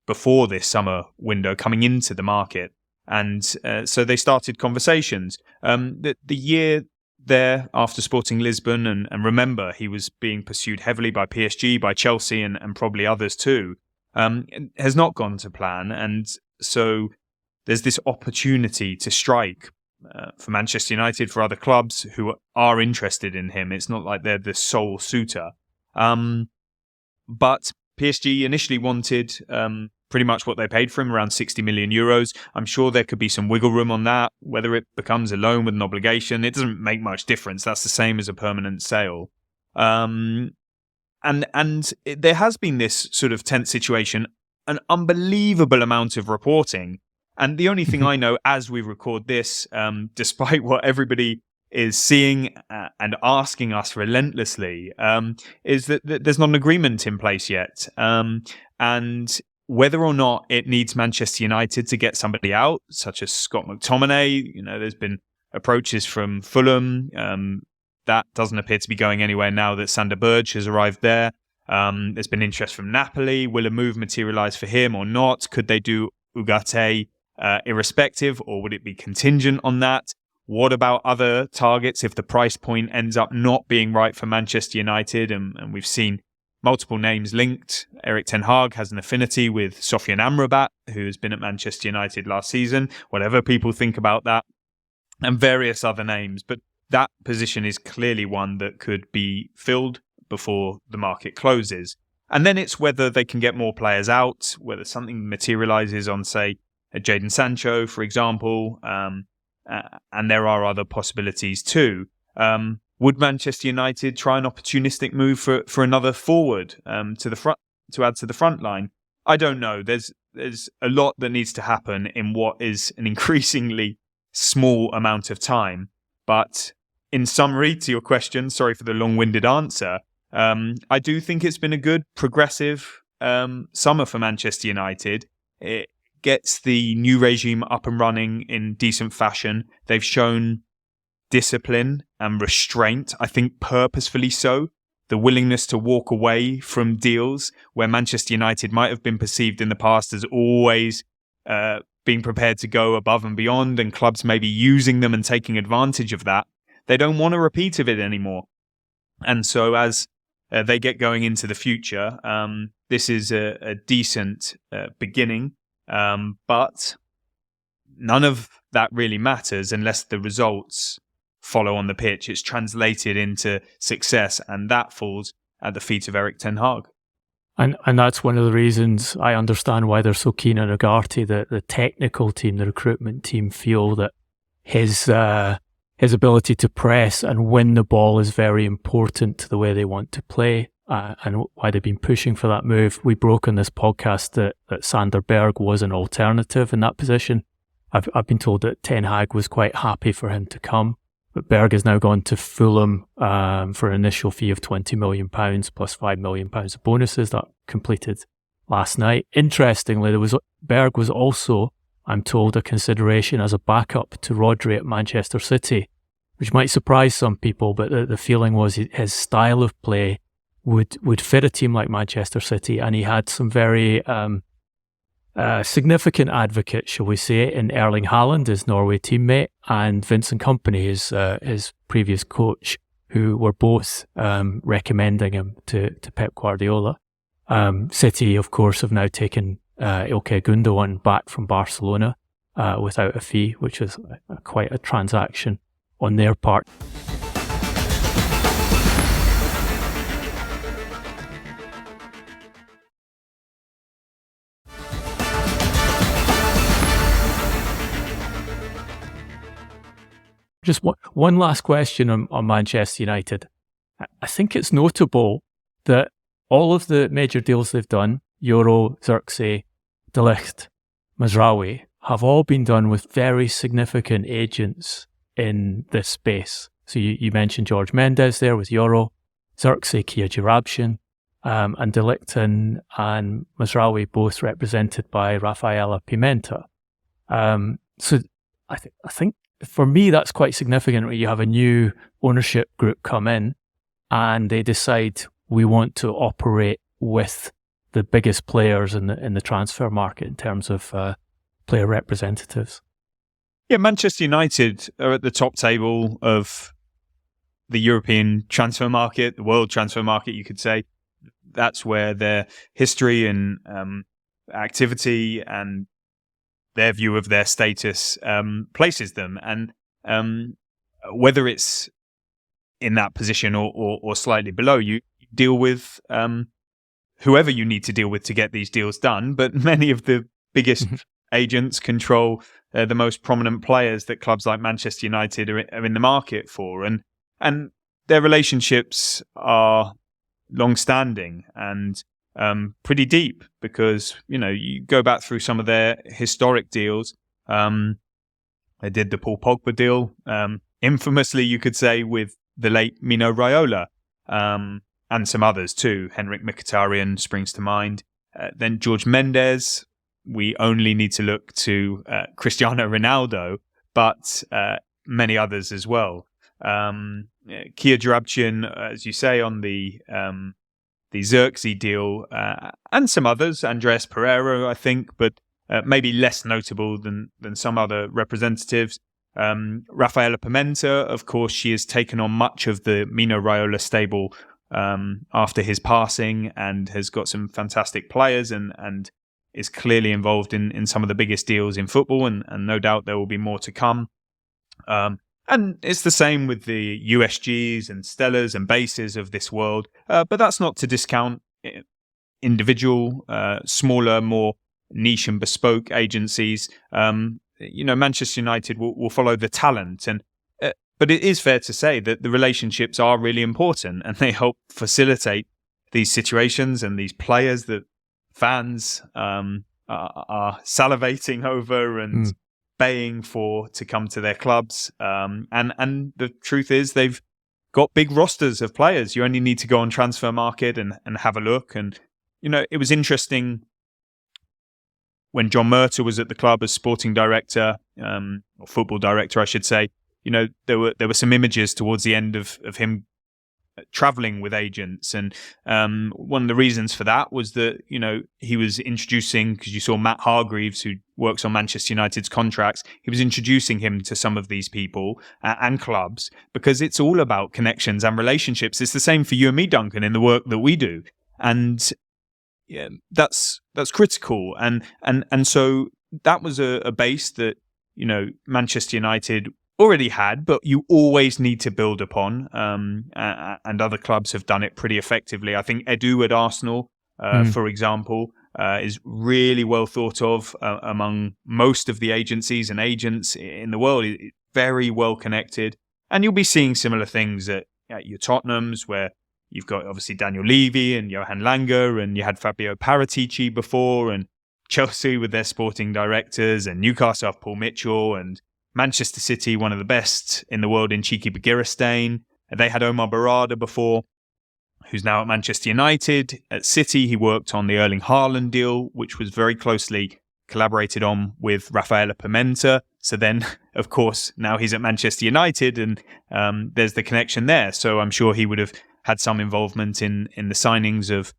before this summer window, coming into the market. And so they started conversations. The year there after Sporting Lisbon, and remember, he was being pursued heavily by PSG, by Chelsea, and probably others too, has not gone to plan. And so there's this opportunity to strike for Manchester United, for other clubs who are interested in him. It's not like they're the sole suitor. But PSG initially wanted pretty much what they paid for him, around 60 million euros. I'm sure there could be some wiggle room on that. Whether it becomes a loan with an obligation, it doesn't make much difference. That's the same as a permanent sale. And there has been this sort of tense situation, an unbelievable amount of reporting. And the only thing I know as we record this, despite what everybody is seeing and asking us relentlessly, is that there's not an agreement in place yet. And whether or not it needs Manchester United to get somebody out, such as Scott McTominay, there's been approaches from Fulham. That doesn't appear to be going anywhere now that Sander Berge has arrived there. There's been interest from Napoli. Will a move materialise for him or not? Could they do Ugarte irrespective, or would it be contingent on that? What about other targets if the price point ends up not being right for Manchester United? And we've seen multiple names linked. Erik ten Hag has an affinity with Sofian Amrabat, who has been at Manchester United last season, whatever people think about that, and various other names. But that position is clearly one that could be filled before the market closes. And then it's whether they can get more players out, whether something materialises on, say, Jadon Sancho, for example, and there are other possibilities too. Would Manchester United try an opportunistic move for another forward to the front, to add to the front line? I don't know. There's a lot that needs to happen in what is an increasingly small amount of time. But in summary, to your question, sorry for the long-winded answer, I do think it's been a good, progressive summer for Manchester United. It gets the new regime up and running in decent fashion. They've shown discipline and restraint, I think purposefully so. The willingness to walk away from deals where Manchester United might have been perceived in the past as always being prepared to go above and beyond, and clubs maybe using them and taking advantage of that. They don't want a repeat of it anymore. And so as they get going into the future, this is a decent beginning, but none of that really matters unless the results follow on the pitch. It's translated into success, and that falls at the feet of Erik ten Hag. And that's one of the reasons I understand why they're so keen on Ugarte. The technical team, the recruitment team, feel that his his ability to press and win the ball is very important to the way they want to play, and why they've been pushing for that move. We broke on this podcast that Sander Berg was an alternative in that position. I've been told that Ten Hag was quite happy for him to come, but Berg has now gone to Fulham for an initial fee of £20 million plus £5 million of bonuses that completed last night. Interestingly, Berg was also, I'm told, a consideration as a backup to Rodri at Manchester City, which might surprise some people, but the feeling was his style of play would fit a team like Manchester City, and he had some very significant advocates, shall we say, in Erling Haaland, his Norway teammate, and Vincent Kompany, his previous coach, who were both recommending him to Pep Guardiola. City, of course, have now taken Ilkay Gundogan back from Barcelona without a fee, which is quite a transaction on their part. Just one last question on Manchester United. I think it's notable that all of the major deals they've done, Euro, Xerxes, De Ligt, Mazraoui, have all been done with very significant agents in this space. So you mentioned George Mendes there with Euro, Xerxes, Kia Jarabshin, and De Ligt and Mazraoui both represented by Rafaela Pimenta. So I think for me, that's quite significant when you have a new ownership group come in and they decide we want to operate with the biggest players in the transfer market in terms of player representatives. Yeah, Manchester United are at the top table of the European transfer market, the world transfer market, you could say. That's where their history and activity and their view of their status places them. And whether it's in that position or slightly below, you deal with whoever you need to deal with to get these deals done. But many of the biggest agents control the most prominent players that clubs like Manchester United are in the market for. And their relationships are long-standing and pretty deep because, you go back through some of their historic deals. They did the Paul Pogba deal, infamously, you could say, with the late Mino Raiola, and some others too. Henrik Mkhitaryan springs to mind. Then George Mendes, we only need to look to Cristiano Ronaldo, but many others as well. Kia Jarabshin, as you say, on the Xerxes deal, and some others, Andreas Pereira, I think, but maybe less notable than some other representatives. Rafaela Pimenta, of course, she has taken on much of the Mino Raiola stable after his passing and has got some fantastic players and is clearly involved in some of the biggest deals in football, and no doubt there will be more to come. And it's the same with the USGs and Stellas and Bases of this world, but that's not to discount individual, smaller, more niche and bespoke agencies. Manchester United will follow the talent, but it is fair to say that the relationships are really important and they help facilitate these situations and these players that fans are salivating over and baying for to come to their clubs. And the truth is they've got big rosters of players. You only need to go on Transfer Market and have a look. And, it was interesting when John Murtough was at the club as sporting director, or football director, I should say. There were some images towards the end of him traveling with agents, and one of the reasons for that was that he was introducing, because you saw Matt Hargreaves, who works on Manchester United's contracts, he was introducing him to some of these people and clubs, because it's all about connections and relationships. It's the same for you and me, Duncan, in the work that we do, and yeah, that's critical, and so that was a base that Manchester United already had, but you always need to build upon, and other clubs have done it pretty effectively. I think Edu at Arsenal, for example, is really well thought of among most of the agencies and agents in the world. Very well connected, And you'll be seeing similar things at your Tottenhams, where you've got obviously Daniel Levy and Johan Langer, and you had Fabio Paratici before, and Chelsea with their sporting directors, and Newcastle have Paul Mitchell, and Manchester City, one of the best in the world in Cheeky Bagirstein. They had Omar Barada before, who's now at Manchester United. At City, he worked on the Erling Haaland deal, which was very closely collaborated on with Rafaela Pimenta. So then, of course, now he's at Manchester United, and there's the connection there. So I'm sure he would have had some involvement in the signings of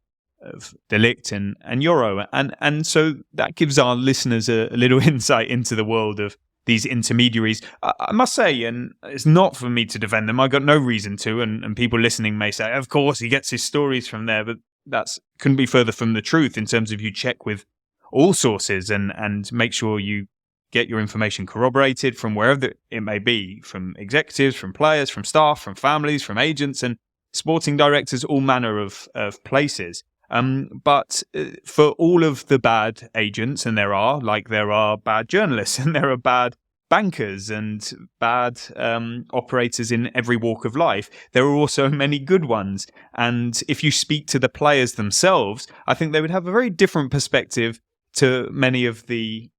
De Ligt and Euro. And so that gives our listeners a little insight into the world of these intermediaries. I must say, and it's not for me to defend them, I've got no reason to, and people listening may say, of course, he gets his stories from there, but that's couldn't be further from the truth in terms of you check with all sources and make sure you get your information corroborated from wherever it may be, from executives, from players, from staff, from families, from agents and sporting directors, all manner of places. But for all of the bad agents, and there are bad journalists and there are bad bankers and bad operators in every walk of life, there are also many good ones. And if you speak to the players themselves, I think they would have a very different perspective to many of the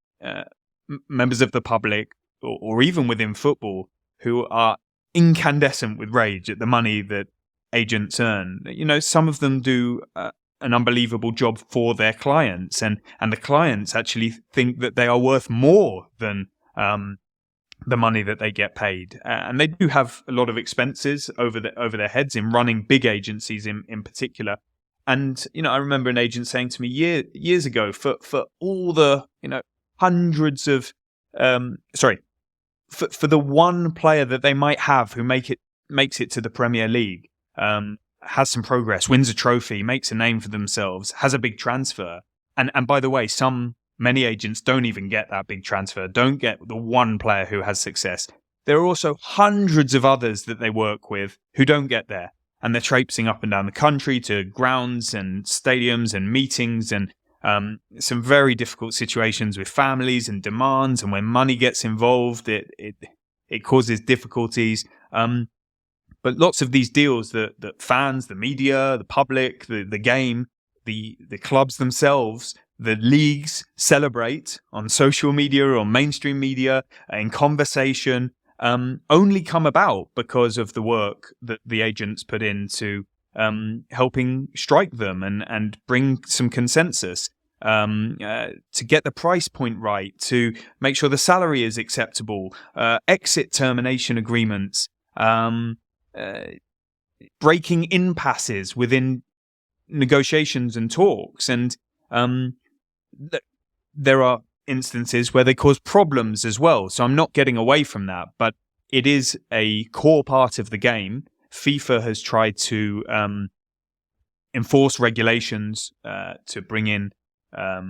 members of the public or even within football who are incandescent with rage at the money that agents earn. You know, some of them do an unbelievable job for their clients, and the clients actually think that they are worth more than the money that they get paid, and they do have a lot of expenses over their heads in running big agencies in particular. And you know, I remember an agent saying to me years ago, for all the hundreds of for the one player that they might have who makes it to the Premier League, has some progress, wins a trophy, makes a name for themselves, has a big transfer. And by the way, many agents don't even get that big transfer, don't get the one player who has success. There are also hundreds of others that they work with who don't get there. And they're traipsing up and down the country to grounds and stadiums and meetings and some very difficult situations with families and demands. And when money gets involved, it causes difficulties. But lots of these deals that fans, the media, the public, the game, the clubs themselves, the leagues celebrate on social media or on mainstream media, in conversation, only come about because of the work that the agents put into helping strike them and bring some consensus, to get the price point right, to make sure the salary is acceptable, exit termination agreements, breaking impasses within negotiations and talks. And there are instances where they cause problems as well. So I'm not getting away from that, but it is a core part of the game. FIFA has tried to enforce regulations to bring in a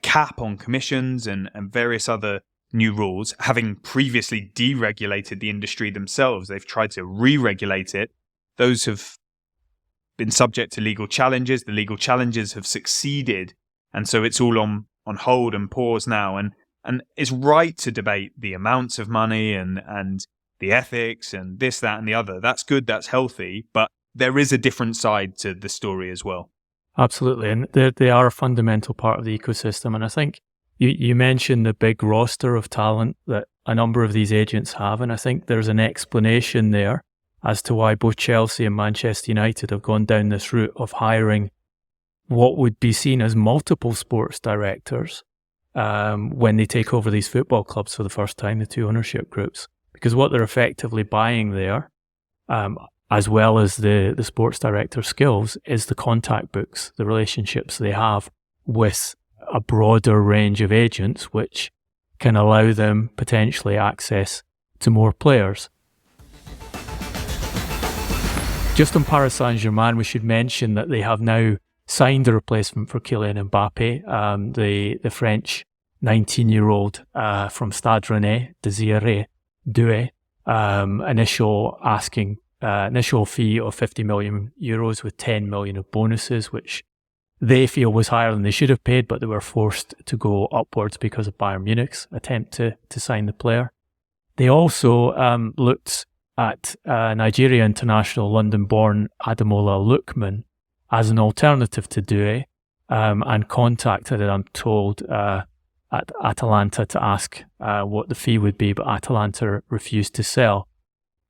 cap on commissions and various other new rules. Having previously deregulated the industry themselves, they've tried to re-regulate it. Those have been subject to legal challenges. The legal challenges have succeeded, and so it's all on hold and pause now. And it's right to debate the amounts of money and the ethics and this, that, and the other. That's good, that's healthy, but there is a different side to the story as well. Absolutely, and they are a fundamental part of the ecosystem. And I think you mentioned the big roster of talent that a number of these agents have, and I think there's an explanation there as to why both Chelsea and Manchester United have gone down this route of hiring what would be seen as multiple sports directors when they take over these football clubs for the first time, the two ownership groups. Because what they're effectively buying there, as well as the sports director skills, is the contact books, the relationships they have with a broader range of agents, which can allow them potentially access to more players. Just on Paris Saint-Germain, we should mention that they have now signed a replacement for Kylian Mbappe, the French 19-year-old from Stade Rennais, Desiré Doue, initial fee of 50 million euros with 10 million of bonuses, which they feel was higher than they should have paid, but they were forced to go upwards because of Bayern Munich's attempt to sign the player. They also looked at Nigeria international London-born Ademola Lookman as an alternative to Doue, and contacted it, I'm told, at Atalanta to ask what the fee would be, but Atalanta refused to sell.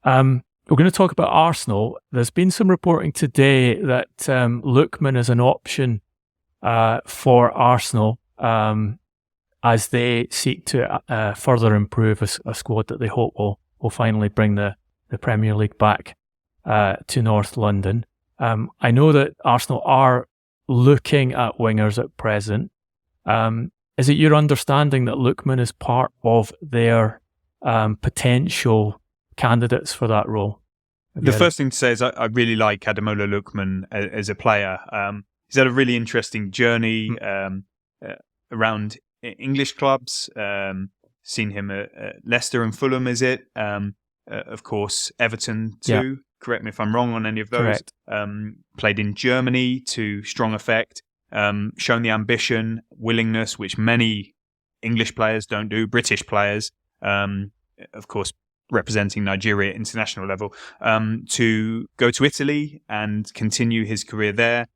We're going to talk about Arsenal. There's been some reporting today that Lookman is an option for Arsenal as they seek to further improve a squad that they hope will finally bring the Premier League back to North London. I know that Arsenal are looking at wingers at present. Is it your understanding that Lookman is part of their potential candidates for that role? The first thing to say is I really like Ademola Lookman as a player. He's had a really interesting journey around English clubs. Seen him at Leicester and Fulham, is it? Of course, Everton too. Yeah. Correct me if I'm wrong on any of those. Played in Germany to strong effect. Shown the ambition, willingness, which many English players don't do, British players, of course, representing Nigeria at international level, to go to Italy and continue his career there.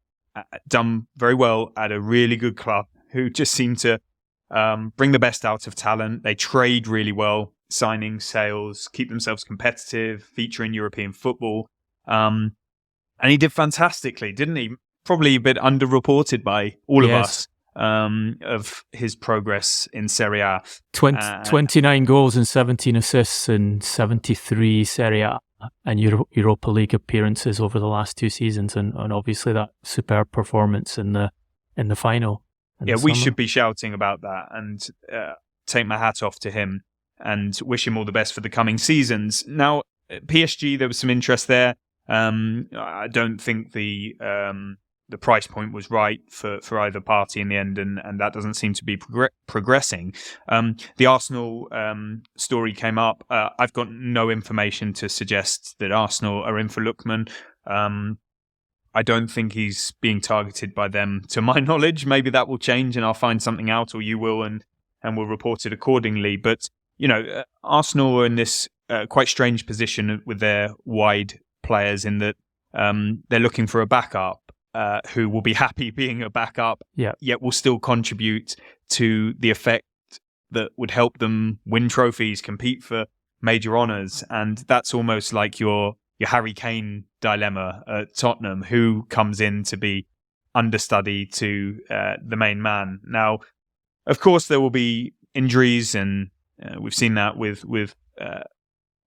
Done very well at a really good club who just seem to bring the best out of talent. They trade really well, signings, sales, keep themselves competitive, feature in European football. And he did fantastically, didn't he? Probably a bit underreported by all of us of his progress in SerieA. 29 goals and 17 assists in 73 SerieA and Europa League appearances over the last 2 seasons, and obviously that superb performance in the final. We should be shouting about that and take my hat off to him and wish him all the best for the coming seasons. Now, PSG, there was some interest there. I don't think the price point was right for either party in the end, and that doesn't seem to be progressing. The Arsenal story came up. I've got no information to suggest that Arsenal are in for Lookman. I don't think he's being targeted by them, to my knowledge. Maybe that will change and I'll find something out, or you will, and we'll report it accordingly. But, Arsenal are in this quite strange position with their wide players in that they're looking for a backup who will be happy being a backup, yet will still contribute to the effect that would help them win trophies, compete for major honours. And that's almost like your Harry Kane dilemma at Tottenham, who comes in to be understudy to the main man. Now, of course, there will be injuries, and we've seen that with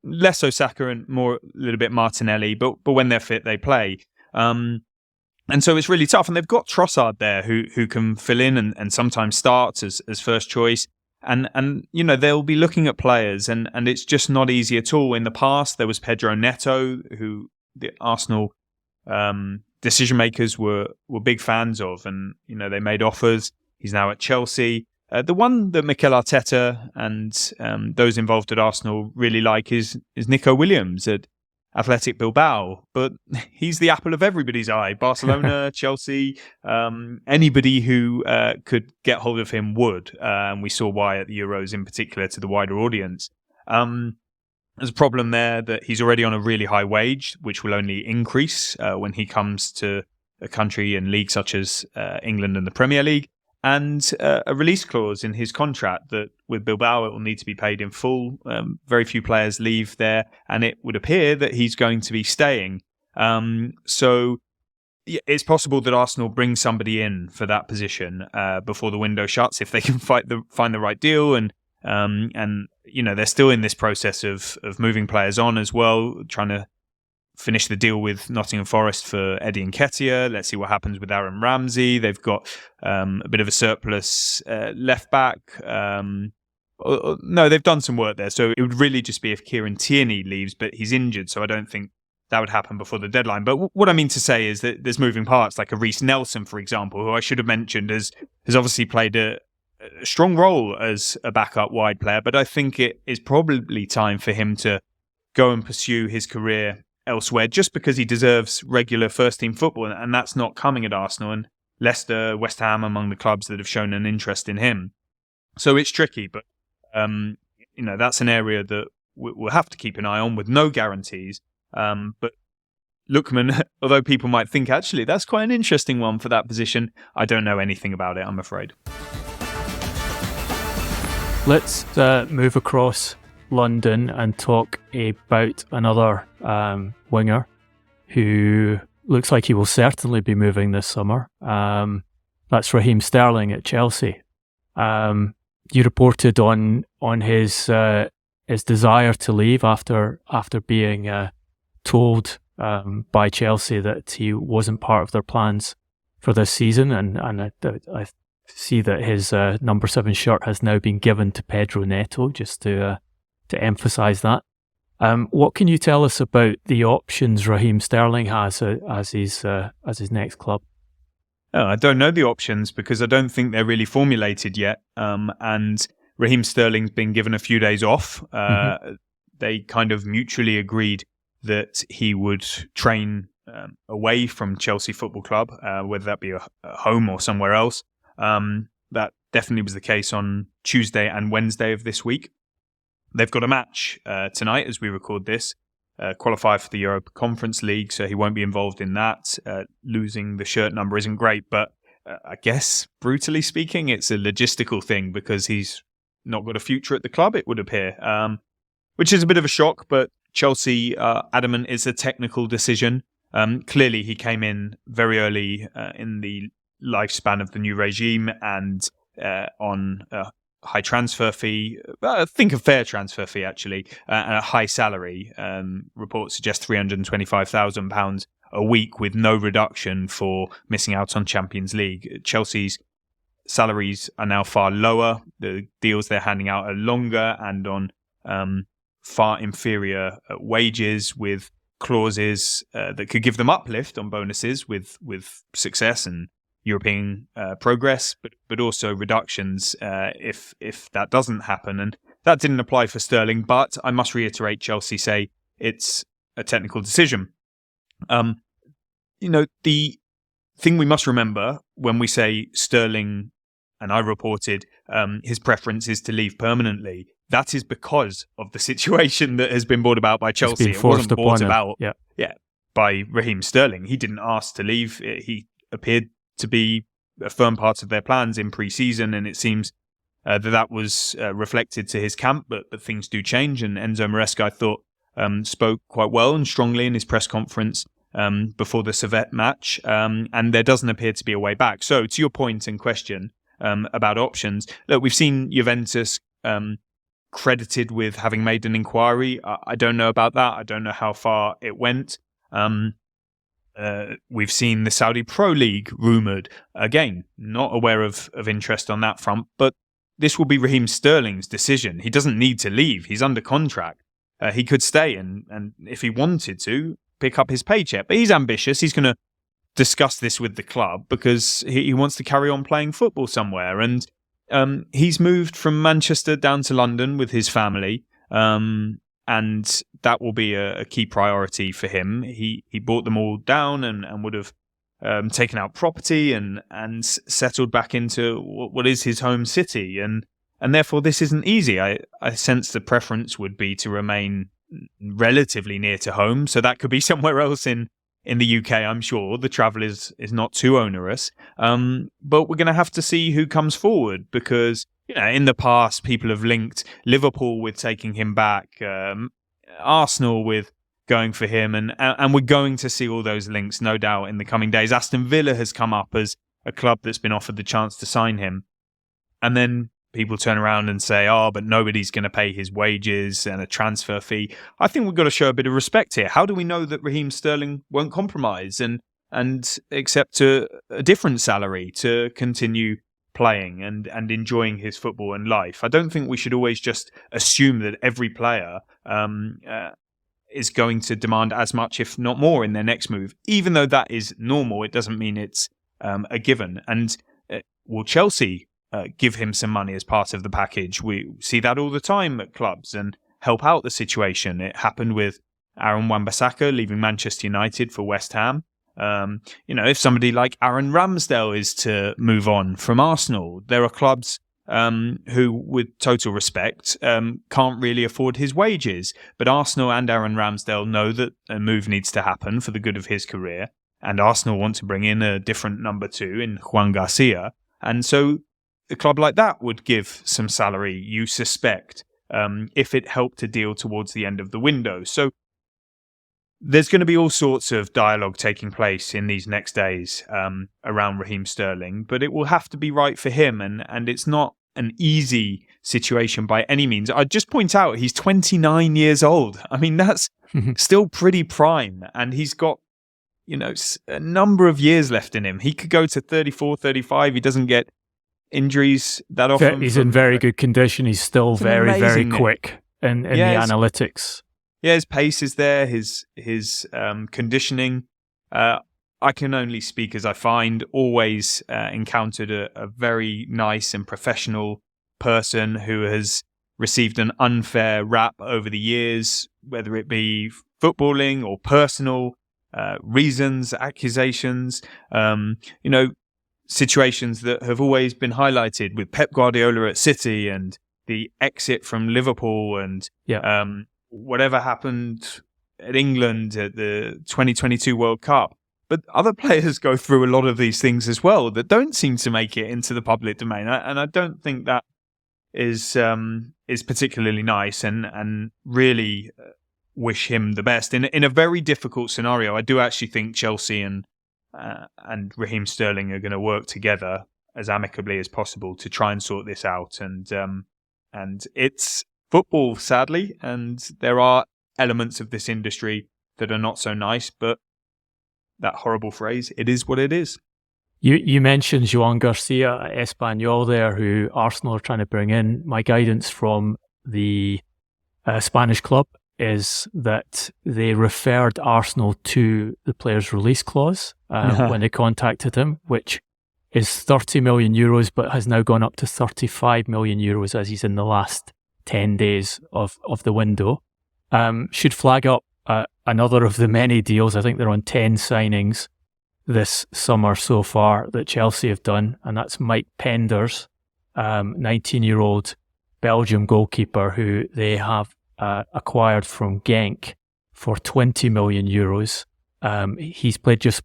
less so Saka and more a little bit Martinelli, but when they're fit, they play. And so it's really tough. And they've got Trossard there who can fill in and sometimes starts as first choice. And they'll be looking at players, and it's just not easy at all. In the past, there was Pedro Neto, who the Arsenal decision makers were big fans of, and they made offers. He's now at Chelsea. The one that Mikel Arteta and those involved at Arsenal really like is Nico Williams at Athletic Bilbao, but he's the apple of everybody's eye. Barcelona, Chelsea, anybody who could get hold of him would. And we saw why at the Euros in particular to the wider audience. There's a problem there that he's already on a really high wage, which will only increase when he comes to a country and league such as England and the Premier League. And a release clause in his contract that with Bilbao it will need to be paid in full. Very few players leave there, and it would appear that he's going to be staying. So it's possible that Arsenal bring somebody in for that position before the window shuts if they can find the right deal. And they're still in this process of moving players on as well, trying to finish the deal with Nottingham Forest for Eddie Nketiah. Let's see what happens with Aaron Ramsey. They've got a bit of a surplus left back. No, they've done some work there. So it would really just be if Kieran Tierney leaves, but he's injured. So I don't think that would happen before the deadline. But what I mean to say is that there's moving parts, like a Reece Nelson, for example, who I should have mentioned has obviously played a strong role as a backup wide player. But I think it is probably time for him to go and pursue his career elsewhere, just because he deserves regular first-team football, and that's not coming at Arsenal. And Leicester, West Ham, among the clubs that have shown an interest in him. So it's tricky, but that's an area that we'll have to keep an eye on with no guarantees. But Lookman, although people might think actually that's quite an interesting one for that position, I don't know anything about it, I'm afraid. Let's move across London and talk about another winger who looks like he will certainly be moving this summer. That's Raheem Sterling at Chelsea. You reported on his desire to leave after being told by Chelsea that he wasn't part of their plans for this season, and I see that his number 7 shirt has now been given to Pedro Neto, just to emphasise that. What can you tell us about the options Raheem Sterling has as his next club? I don't know the options because I don't think they're really formulated yet. And Raheem Sterling's been given a few days off. They kind of mutually agreed that he would train away from Chelsea Football Club, whether that be a home or somewhere else. That definitely was the case on Tuesday and Wednesday of this week. They've got a match tonight as we record this, qualify for the Europa Conference League, so he won't be involved in that. Losing the shirt number isn't great, but I guess, brutally speaking, it's a logistical thing because he's not got a future at the club, it would appear, which is a bit of a shock, but Chelsea are adamant it's a technical decision. Clearly, he came in very early in the lifespan of the new regime and on a high transfer fee, I think a fair transfer fee actually, and a high salary. Reports suggest £325,000 a week with no reduction for missing out on Champions League. Chelsea's salaries are now far lower. The deals they're handing out are longer and on far inferior wages, with clauses that could give them uplift on bonuses with success and European progress, but also reductions if that doesn't happen. And that didn't apply for Sterling, but I must reiterate, Chelsea say it's a technical decision. The thing we must remember when we say Sterling, and I reported his preference is to leave permanently, that is because of the situation that has been brought about by Chelsea. It wasn't brought about by Raheem Sterling. He didn't ask to leave. He appeared to be a firm part of their plans in pre-season, and it seems that was reflected to his camp, but things do change, and Enzo Maresca, I thought, spoke quite well and strongly in his press conference before the Servette match, and there doesn't appear to be a way back. So, to your point and question about options, look, we've seen Juventus credited with having made an inquiry. I don't know about that. I don't know how far it went. We've seen the Saudi Pro League rumoured. Again, not aware of interest on that front, but this will be Raheem Sterling's decision. He doesn't need to leave. He's under contract. He could stay and if he wanted to, pick up his paycheck. But he's ambitious. He's going to discuss this with the club because he wants to carry on playing football somewhere. And he's moved from Manchester down to London with his family. And that will be a key priority for him. He brought them all down and would have taken out property and settled back into what is his home city. And therefore, this isn't easy. I sense the preference would be to remain relatively near to home. So that could be somewhere else in the UK, I'm sure. The travel is not too onerous. But we're going to have to see who comes forward because, in the past, people have linked Liverpool with taking him back, Arsenal with going for him, and we're going to see all those links, no doubt, in the coming days. Aston Villa has come up as a club that's been offered the chance to sign him. And then people turn around and say, but nobody's going to pay his wages and a transfer fee. I think we've got to show a bit of respect here. How do we know that Raheem Sterling won't compromise and accept a different salary to continue playing and enjoying his football and life? I don't think we should always just assume that every player is going to demand as much, if not more, in their next move. Even though that is normal, it doesn't mean it's a given. And will Chelsea give him some money as part of the package? We see that all the time at clubs and help out the situation. It happened with Aaron Wan-Bissaka leaving Manchester United for West Ham. If somebody like Aaron Ramsdale is to move on from Arsenal, there are clubs who, with total respect, can't really afford his wages. But Arsenal and Aaron Ramsdale know that a move needs to happen for the good of his career, and Arsenal want to bring in a different number 2 in Juan Garcia. And so a club like that would give some salary, you suspect, if it helped a deal towards the end of the window. So there's going to be all sorts of dialogue taking place in these next days around Raheem Sterling, but it will have to be right for him, and it's not an easy situation by any means. I'd just point out he's 29 years old. I mean, that's still pretty prime, and he's got, a number of years left in him. He could go to 34, 35. He doesn't get injuries that often. He's in very good condition. He's still very, very quick in the analytics. Yeah, his pace is there, his conditioning. I can only speak as I find. Always encountered a very nice and professional person who has received an unfair rap over the years, whether it be footballing or personal reasons, accusations, situations that have always been highlighted with Pep Guardiola at City and the exit from Liverpool and whatever happened at England at the 2022 World Cup. But other players go through a lot of these things as well that don't seem to make it into the public domain. And I don't think that is particularly nice, and really wish him the best. In a very difficult scenario, I do actually think Chelsea and Raheem Sterling are going to work together as amicably as possible to try and sort this out. And it's football, sadly, and there are elements of this industry that are not so nice, but that horrible phrase, it is what it is. You mentioned Juan Garcia at Espanyol there, who Arsenal are trying to bring in. My guidance from the Spanish club is that they referred Arsenal to the player's release clause when they contacted him, which is 30 million euros, but has now gone up to 35 million euros as he's in the last 10 days of the window. Should flag up another of the many deals. I think they're on 10 signings this summer so far that Chelsea have done, and that's Mike Penders, 19-year-old Belgium goalkeeper who they have acquired from Genk for 20 million euros. He's played just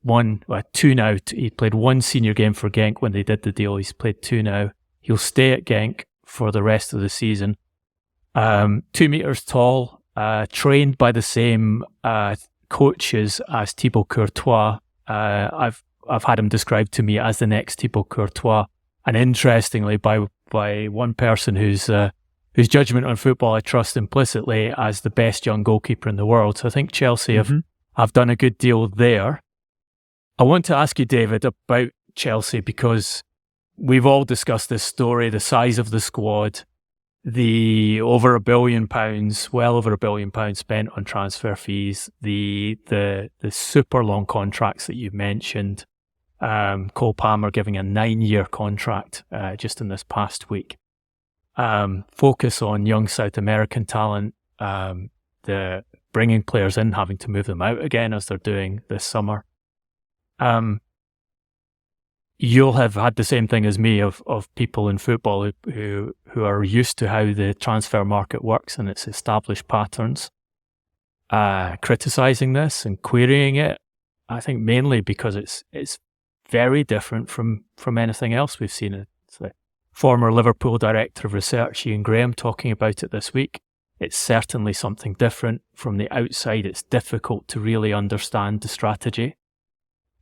two now. He played one senior game for Genk when they did the deal. He's played 2 now. He'll stay at Genk for the rest of the season. 2 meters tall, trained by the same coaches as Thibaut Courtois. I've had him described to me as the next Thibaut Courtois, and interestingly, by one person whose judgment on football I trust implicitly as the best young goalkeeper in the world. So I think Chelsea have done a good deal there. I want to ask you, David, about Chelsea, because we've all discussed this story, the size of the squad, the over £1 billion, well over £1 billion spent on transfer fees, the super long contracts that you've mentioned, Cole Palmer giving a 9-year contract just in this past week. Focus on young South American talent, the bringing players in, having to move them out again as they're doing this summer. You'll have had the same thing as me of people in football who are used to how the transfer market works and its established patterns, criticising this and querying it. I think mainly because it's very different from anything else we've seen. It's the former Liverpool director of research, Ian Graham, talking about it this week. It's certainly something different. From the outside, it's difficult to really understand the strategy.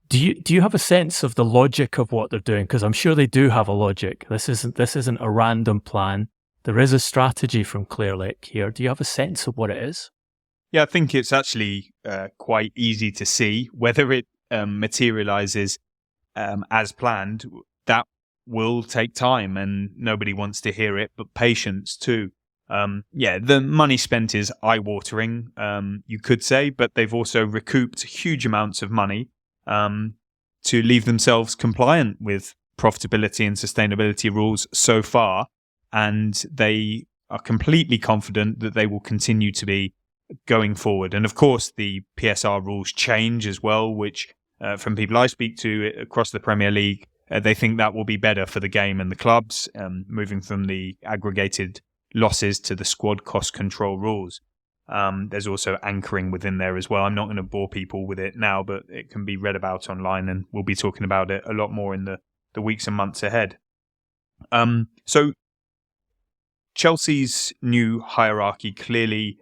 Do you have a sense of the logic of what they're doing? Because I'm sure they do have a logic. This isn't a random plan. There is a strategy from Clearlake here. Do you have a sense of what it is? Yeah, I think it's actually quite easy to see. Whether it materializes as planned, that will take time, and nobody wants to hear it, but patience too. The money spent is eye-watering, you could say, but they've also recouped huge amounts of money to leave themselves compliant with profitability and sustainability rules so far, and they are completely confident that they will continue to be going forward. And of course, the PSR rules change as well, which from people I speak to across the Premier League they think that will be better for the game and the clubs, moving from the aggregated losses to the squad cost control rules. There's also anchoring within there as well. I'm not going to bore people with it now, but it can be read about online, and we'll be talking about it a lot more in the weeks and months ahead. So Chelsea's new hierarchy clearly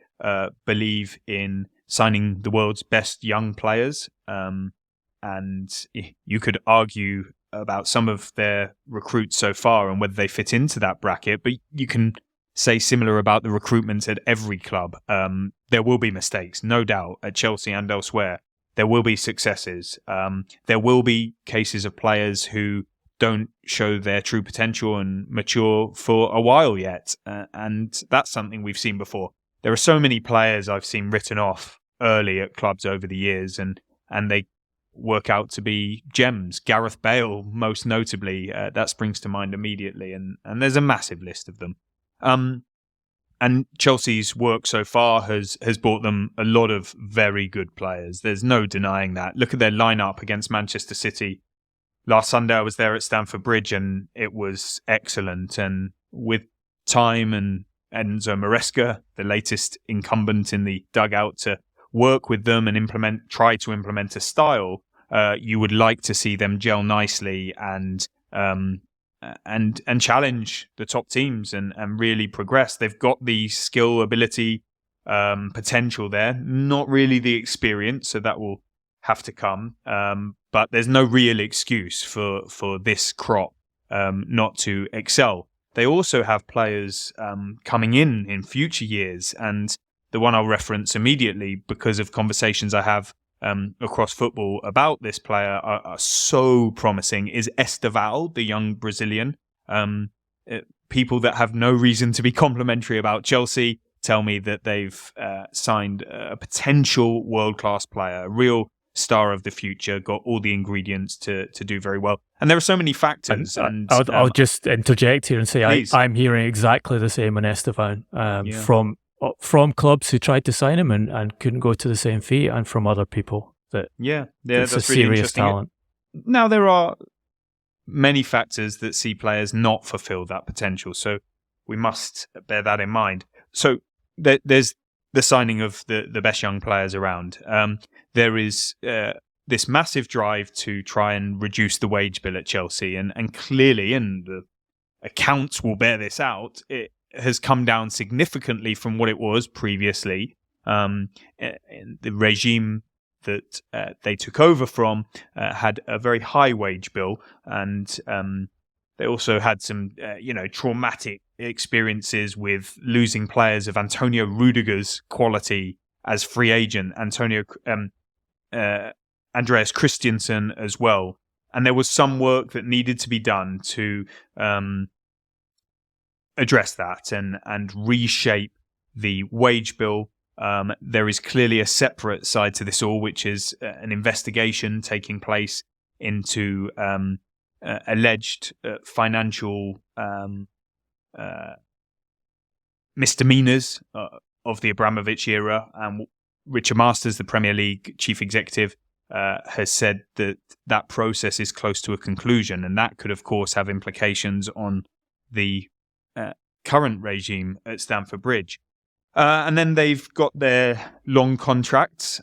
believe in signing the world's best young players, and you could argue about some of their recruits so far and whether they fit into that bracket, but you can say similar about the recruitment at every club. There will be mistakes, no doubt, at Chelsea and elsewhere. There will be successes. There will be cases of players who don't show their true potential and mature for a while yet. And that's something we've seen before. There are so many players I've seen written off early at clubs over the years, and they work out to be gems. Gareth Bale, most notably, that springs to mind immediately. And there's a massive list of them. And Chelsea's work so far has brought them a lot of very good players. There's no denying that. Look at their lineup against Manchester City. Last Sunday I was there at Stamford Bridge and it was excellent. And with time and Enzo Maresca, the latest incumbent in the dugout, to work with them and try to implement a style, you would like to see them gel nicely and challenge the top teams and really progress. They've got the skill, ability, potential there, not really the experience, so that will have to come. But there's no real excuse for this crop not to excel. They also have players coming in future years, and the one I'll reference immediately because of conversations I have across football about this player are so promising is Esteval, the young Brazilian. People that have no reason to be complimentary about Chelsea tell me that they've signed a potential world-class player, a real star of the future, got all the ingredients to do very well. And there are so many factors. I'll just interject here and say I'm hearing exactly the same on Estevan from clubs who tried to sign him and couldn't go to the same feet, and from other people that that's a really serious talent. Now there are many factors that see players not fulfill that potential, so we must bear that in mind. So there's the signing of the best young players around. There is this massive drive to try and reduce the wage bill at Chelsea, and clearly, and the accounts will bear this out, it has come down significantly from what it was previously. The regime that they took over from had a very high wage bill, and they also had some traumatic experiences with losing players of Antonio Rudiger's quality as free agent, Andreas Christensen as well. And there was some work that needed to be done to address that and reshape the wage bill. There is clearly a separate side to this all, which is an investigation taking place into alleged financial misdemeanors of the Abramovich era. And Richard Masters, the Premier League chief executive, has said that process is close to a conclusion, and that could, of course, have implications on the current regime at Stamford Bridge. And then they've got their long contracts.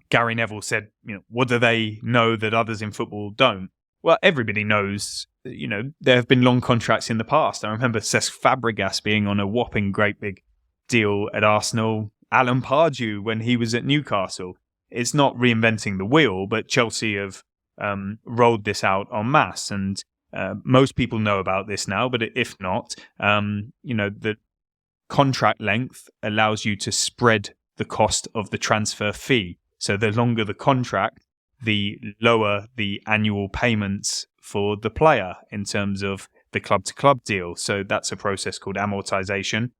Gary Neville said, what do they know that others in football don't? Well, everybody knows, there have been long contracts in the past. I remember Cesc Fabregas being on a whopping great big deal at Arsenal. Alan Pardew when he was at Newcastle. It's not reinventing the wheel, but Chelsea have rolled this out en masse. And most people know about this now, but if not, the contract length allows you to spread the cost of the transfer fee. So the longer the contract, the lower the annual payments for the player in terms of the club-to-club deal. So that's a process called amortization.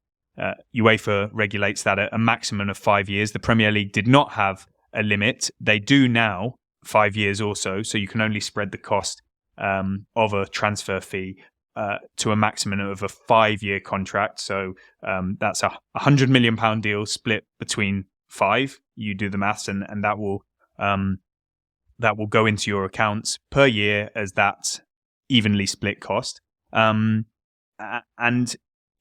UEFA regulates that at a maximum of 5 years. The Premier League did not have a limit. They do now, 5 years or so you can only spread the cost of a transfer fee to a maximum of a 5-year contract. So that's a £100 million deal split between 5. You do the maths, and that will that will go into your accounts per year as that evenly split cost. And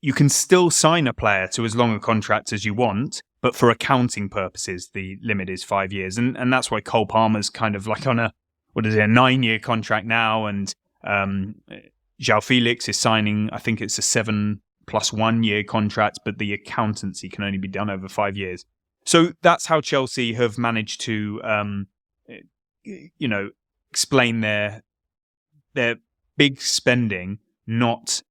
you can still sign a player to as long a contract as you want, but for accounting purposes, the limit is 5 years. And that's why Cole Palmer's kind of like on a 9-year contract now. And João Felix is signing, I think it's a 7+1 year contract, but the accountancy can only be done over 5 years. So that's how Chelsea have managed to, explain their big spending, not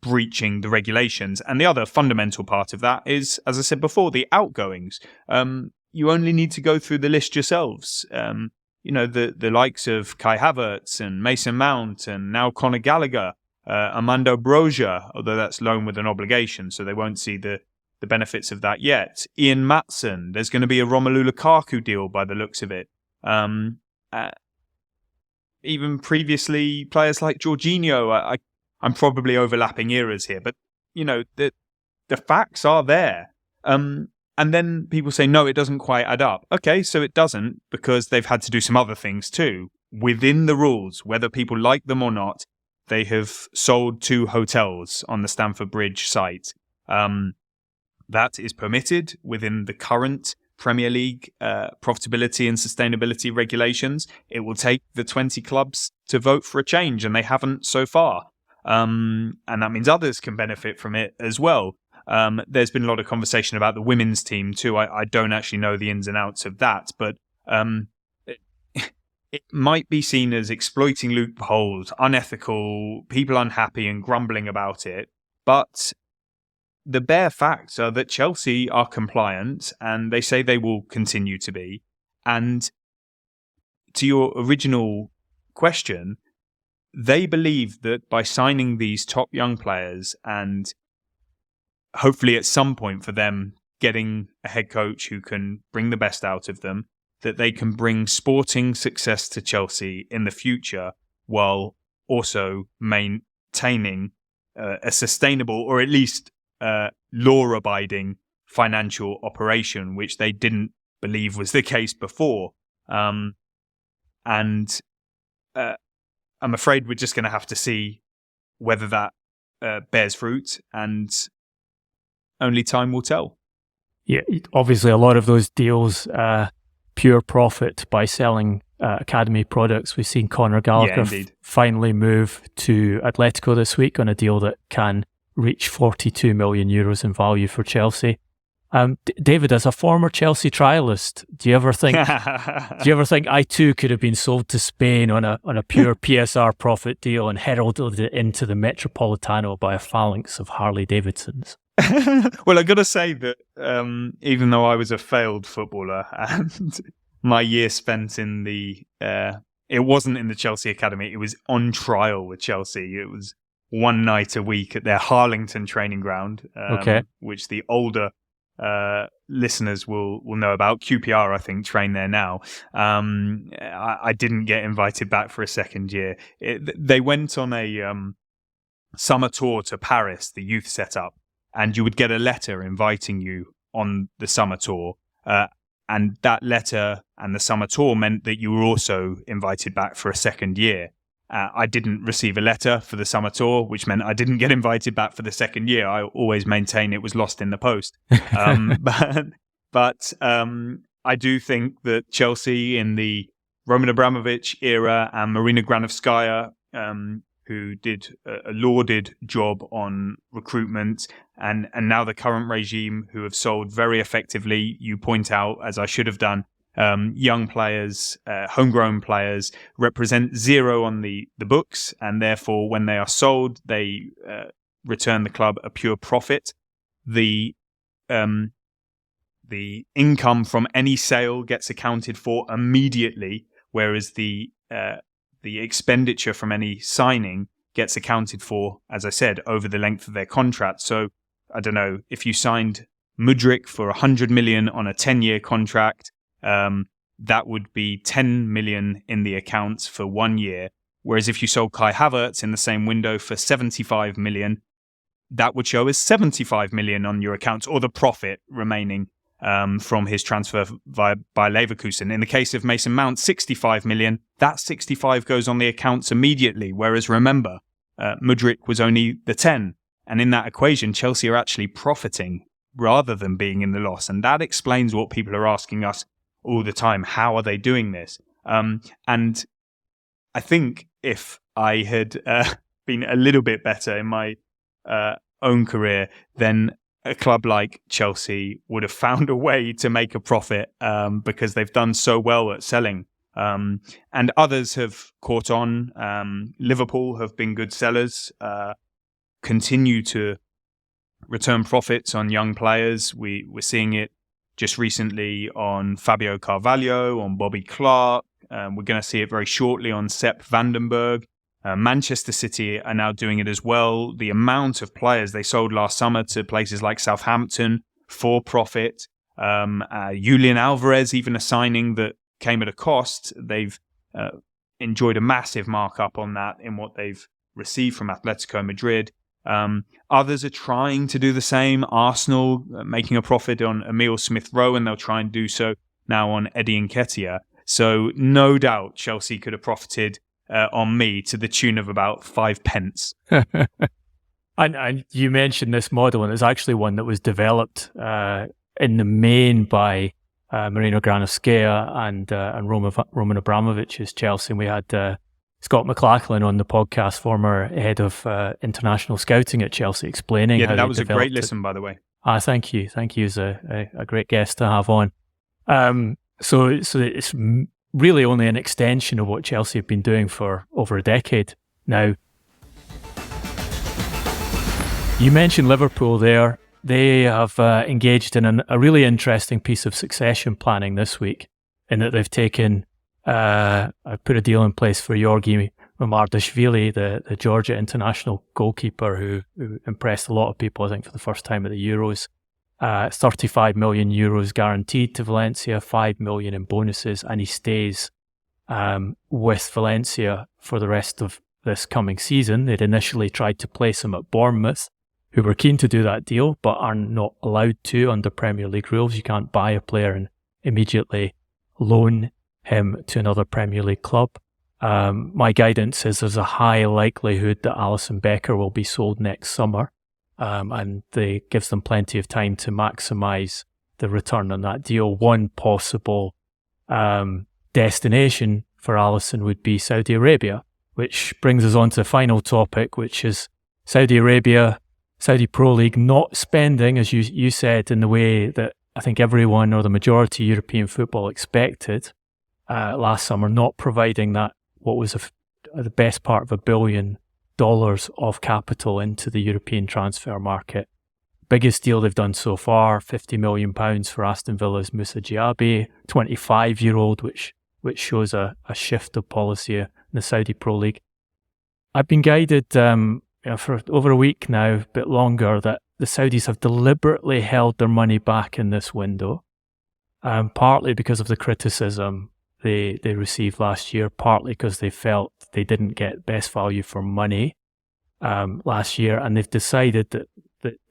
breaching the regulations. And the other fundamental part of that is, as I said before, the outgoings. You only need to go through the list yourselves. The likes of Kai Havertz and Mason Mount and now Conor Gallagher, Armando Broja, although that's loan with an obligation, so they won't see the benefits of that yet. Ian Matson, there's going to be a Romelu Lukaku deal by the looks of it. Even previously, players like Jorginho, I'm probably overlapping eras here, but the facts are there. And then people say, no, it doesn't quite add up. Okay, so it doesn't, because they've had to do some other things too. Within the rules, whether people like them or not, they have sold 2 hotels on the Stamford Bridge site. That is permitted within the current Premier League profitability and sustainability regulations. It will take the 20 clubs to vote for a change, and they haven't so far. And that means others can benefit from it as well. There's been a lot of conversation about the women's team too. I don't actually know the ins and outs of that, but it might be seen as exploiting loopholes, unethical, people unhappy and grumbling about it. But the bare facts are that Chelsea are compliant, and they say they will continue to be. And to your original question, they believe that by signing these top young players and hopefully at some point for them getting a head coach who can bring the best out of them, that they can bring sporting success to Chelsea in the future while also maintaining a sustainable, or at least law-abiding financial operation, which they didn't believe was the case before. And I'm afraid we're just going to have to see whether that bears fruit, and only time will tell. Yeah, obviously a lot of those deals, pure profit by selling academy products. We've seen Conor Gallagher finally move to Atletico this week on a deal that can reach 42 million euros in value for Chelsea. David, as a former Chelsea trialist, do you ever think I too could have been sold to Spain on a pure PSR profit deal and heralded it into the Metropolitano by a phalanx of Harley Davidsons? Well, I got to say that even though I was a failed footballer and my year spent in it wasn't in the Chelsea Academy, it was on trial with Chelsea. It was one night a week at their Harlington training ground, which the older listeners will know about. QPR, I think, train there now. I didn't get invited back for a second year. They went on a summer tour to Paris, the youth setup, and you would get a letter inviting you on the summer tour. And that letter and the summer tour meant that you were also invited back for a second year. I didn't receive a letter for the summer tour, which meant I didn't get invited back for the second year. I always maintain it was lost in the post. But I do think that Chelsea in the Roman Abramovich era and Marina Granovskaya, who did a lauded job on recruitment, and now the current regime, who have sold very effectively, you point out, as I should have done, young players, homegrown players, represent zero on the books, and therefore when they are sold, they return the club a pure profit. The income from any sale gets accounted for immediately, whereas the expenditure from any signing gets accounted for, as I said, over the length of their contract. So I don't know, if you signed Mudryk for 100 million on a 10-year contract, that would be 10 million in the accounts for 1 year. Whereas if you sold Kai Havertz in the same window for 75 million, that would show as 75 million on your accounts, or the profit remaining. from his transfer by Leverkusen. In the case of Mason Mount, 65 million. That 65 goes on the accounts immediately. Whereas remember, Mudryk was only the 10. And in that equation, Chelsea are actually profiting rather than being in the loss. And that explains what people are asking us all the time. How are they doing this? And I think if I had been a little bit better in my own career, then a club like Chelsea would have found a way to make a profit because they've done so well at selling. And others have caught on. Liverpool have been good sellers, continue to return profits on young players. We're seeing it just recently on Fabio Carvalho, on Bobby Clark. We're going to see it very shortly on Sepp Vandenberg. Manchester City are now doing it as well. The amount of players they sold last summer to places like Southampton for profit. Julian Alvarez, even a signing that came at a cost. They've enjoyed a massive markup on that in what they've received from Atletico Madrid. Others are trying to do the same. Arsenal making a profit on Emile Smith-Rowe, and they'll try and do so now on Eddie Nketiah. So no doubt Chelsea could have profited on me to the tune of about 5 pence. And you mentioned this model, and it's actually one that was developed in the main by Marino Granovskaya and Roman Abramovich's Chelsea. And we had Scott McLachlan on the podcast, former head of international scouting at Chelsea, explaining how that was a great it. listen, by the way. Thank you. He's a great guest to have on. So it's really only an extension of what Chelsea have been doing for over a decade now. You mentioned Liverpool there. They have engaged in a really interesting piece of succession planning this week, in that they've taken, I put a deal in place for Georgi Mamardashvili, the Georgia international goalkeeper who impressed a lot of people, I think, for the first time at the Euros. 35 million euros guaranteed to Valencia, 5 million in bonuses, and he stays with Valencia for the rest of this coming season. They'd initially tried to place him at Bournemouth, who were keen to do that deal, but are not allowed to under Premier League rules. You can't buy a player and immediately loan him to another Premier League club. My guidance is there's a high likelihood that Alisson Becker will be sold next summer. And they gives them plenty of time to maximise the return on that deal. One possible destination for Alisson would be Saudi Arabia, which brings us on to the final topic, which is Saudi Arabia, Saudi Pro League not spending, as you said, in the way that I think everyone or the majority of European football expected last summer, not providing that what was the best part of $1 billion of capital into the European transfer market. Biggest deal they've done so far, £50 million for Aston Villa's Moussa Diaby, 25-year-old, which shows a shift of policy in the Saudi Pro League. I've been guided for over a week now, a bit longer, that the Saudis have deliberately held their money back in this window, partly because of the criticism they received last year, partly because they felt they didn't get best value for money last year, and they've decided that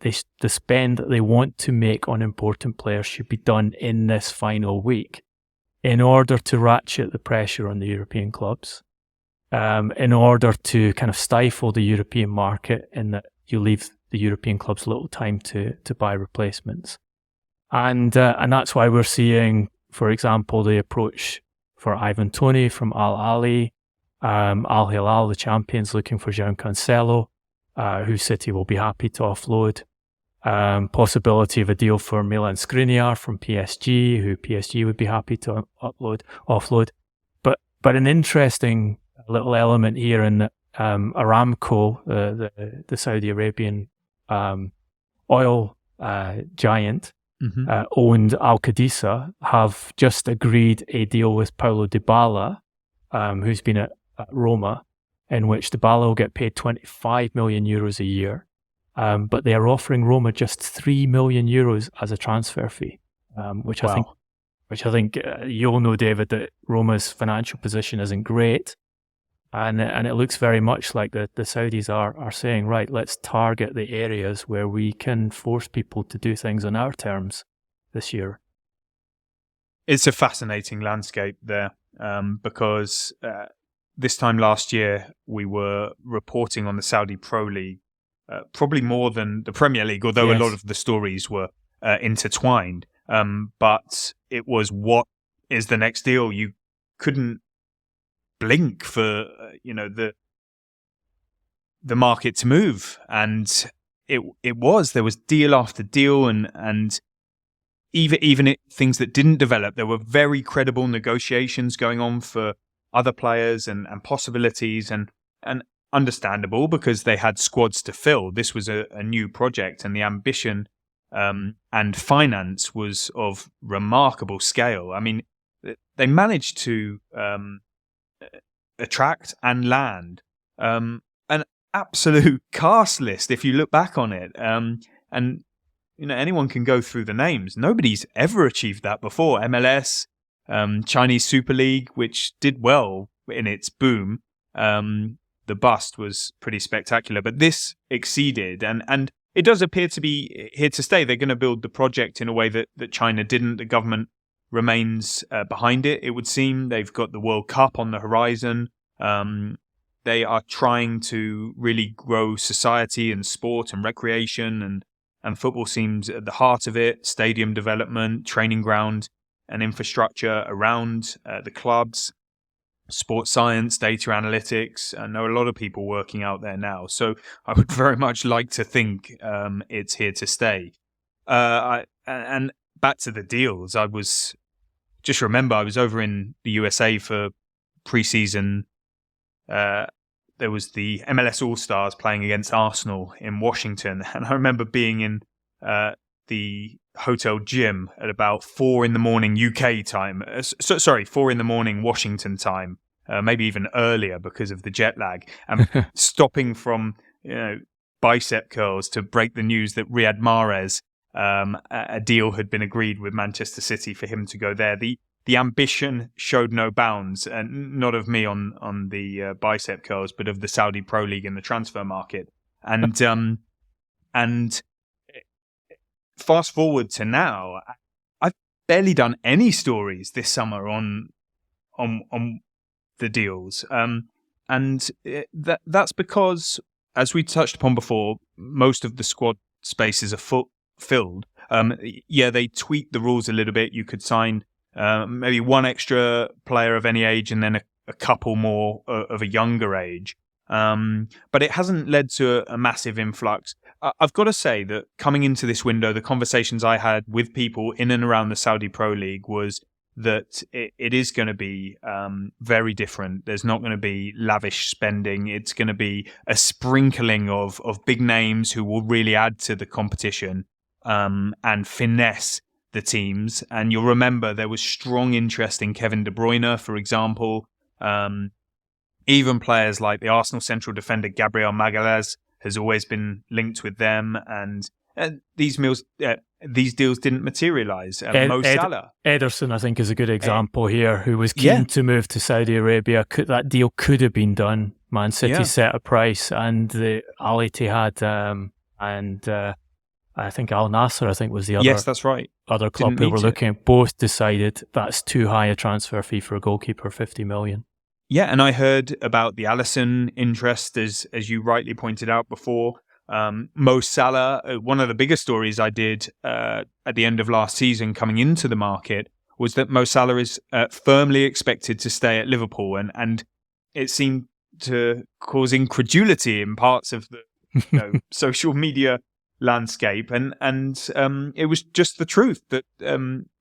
the spend that they want to make on important players should be done in this final week in order to ratchet the pressure on the European clubs, in order to kind of stifle the European market, in that you leave the European clubs little time to buy replacements. And that's why we're seeing, for example, the approach for Ivan Toney from Al Ahly, Al Hilal, the champions, looking for João Cancelo, who City will be happy to offload. Possibility of a deal for Milan Skriniar from PSG, who PSG would be happy to offload. But an interesting little element here in that Aramco, the Saudi Arabian oil giant, owned Al Qadisa, have just agreed a deal with Paulo Dybala, who's been at Roma, in which Dybala will get paid 25 million euros a year, but they are offering Roma just 3 million euros as a transfer fee, which I think you'll know, David, that Roma's financial position isn't great, and it looks very much like the Saudis are saying, right, let's target the areas where we can force people to do things on our terms. this year. It's a fascinating landscape there, because this time last year we were reporting on the Saudi Pro League probably more than the Premier League, although a lot of the stories were intertwined. But it was, what is the next deal? You couldn't blink for the market to move, and there was deal after deal, and even things that didn't develop, there were very credible negotiations going on for other players and possibilities, and understandable because they had squads to fill. This was a new project, and the ambition and finance was of remarkable scale. I mean, they managed to attract and land an absolute cast list if you look back on it. And anyone can go through the names. Nobody's ever achieved that before. MLS, Chinese Super League, which did well in its boom. The bust was pretty spectacular, but this exceeded, and it does appear to be here to stay. They're going to build the project in a way that China didn't. The government remains behind it, it would seem. They've got the World Cup on the horizon. They are trying to really grow society and sport and recreation, and football seems at the heart of it. Stadium development, training ground and infrastructure around the clubs, sports science, data analytics. I know a lot of people working out there now. So I would very much like to think it's here to stay. And back to the deals, I was over in the USA for pre-season. There was the MLS All-Stars playing against Arsenal in Washington. And I remember being in the hotel gym at about 4 a.m. UK time. 4 a.m. Washington time, maybe even earlier because of the jet lag. And stopping from bicep curls to break the news that Riyad Mahrez, a deal had been agreed with Manchester City for him to go there. The ambition showed no bounds, and not of me on the bicep curls, but of the Saudi Pro League and the transfer market. And fast forward to now, I've barely done any stories this summer on the deals, and that's because, as we touched upon before, most of the squad spaces are filled. They tweaked the rules a little bit. You could sign maybe one extra player of any age and then a couple more of a younger age. But it hasn't led to a massive influx. I've got to say that coming into this window, the conversations I had with people in and around the Saudi Pro League was that it is going to be very different. There's not going to be lavish spending. It's going to be a sprinkling of big names who will really add to the competition and finesse the teams. And you'll remember there was strong interest in Kevin De Bruyne, for example. Even players like the Arsenal central defender Gabriel Magalhaes has always been linked with them, and these deals didn't materialise. Mo Salah, Ederson, I think, is a good example here, who was keen to move to Saudi Arabia. That deal could have been done. Man City set a price, and the Al Ittihad and I think Al Nassr, was the other. Yes, that's right. Other club who were looking at, both decided that's too high a transfer fee for a goalkeeper, 50 million. Yeah, and I heard about the Alisson interest, as you rightly pointed out before. Mo Salah, one of the biggest stories I did at the end of last season coming into the market was that Mo Salah is firmly expected to stay at Liverpool, and it seemed to cause incredulity in parts of the social media landscape, and it was just the truth that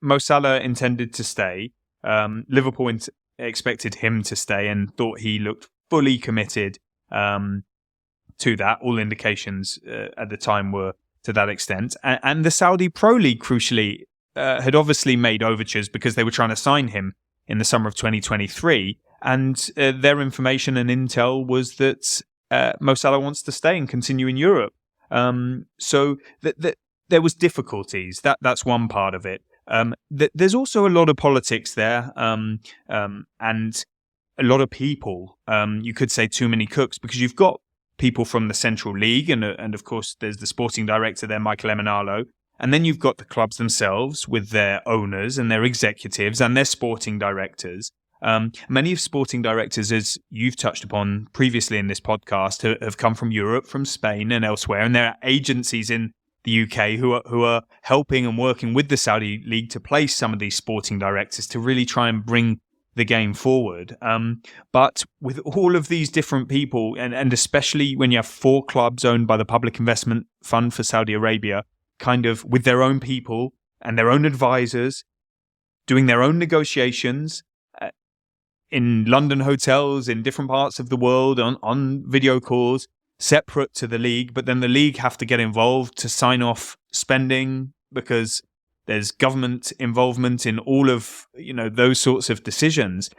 Mo Salah intended to stay. Liverpool expected him to stay and thought he looked fully committed to that. All indications at the time were to that extent. And the Saudi Pro League, crucially, had obviously made overtures because they were trying to sign him in the summer of 2023. And their information and intel was that Mo Salah wants to stay and continue in Europe. So there was difficulties. That's one part of it. There's also a lot of politics there, and a lot of people. You could say too many cooks, because you've got people from the Central League, and of course there's the sporting director there, Michael Emenalo, And then you've got the clubs themselves with their owners and their executives and their sporting directors. Many of sporting directors, as you've touched upon previously in this podcast, have come from Europe, from Spain and elsewhere. And there are agencies in the UK who are helping and working with the Saudi League to place some of these sporting directors to really try and bring the game forward. But with all of these different people, and especially when you have 4 clubs owned by the Public Investment Fund for Saudi Arabia, kind of with their own people and their own advisors, doing their own negotiations in London hotels, in different parts of the world, on video calls, separate to the league, but then the league have to get involved to sign off spending because there's government involvement in all of those sorts of decisions.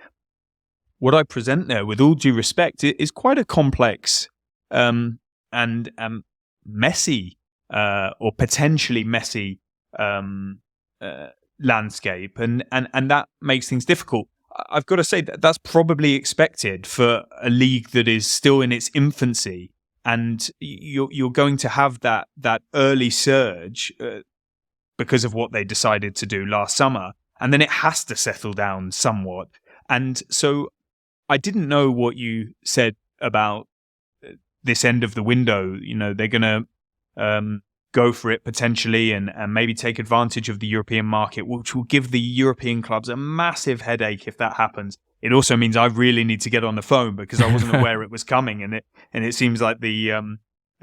What I present there, with all due respect, is quite a complex and messy or potentially messy landscape, and that makes things difficult. I've got to say that that's probably expected for a league that is still in its infancy, and you're going to have that early surge because of what they decided to do last summer, and then it has to settle down somewhat. And so I didn't know what you said about this end of the window. They're going to go for it potentially and maybe take advantage of the European market, which will give the European clubs a massive headache if that happens. It also means I really need to get on the phone because I wasn't aware it was coming, and it seems like the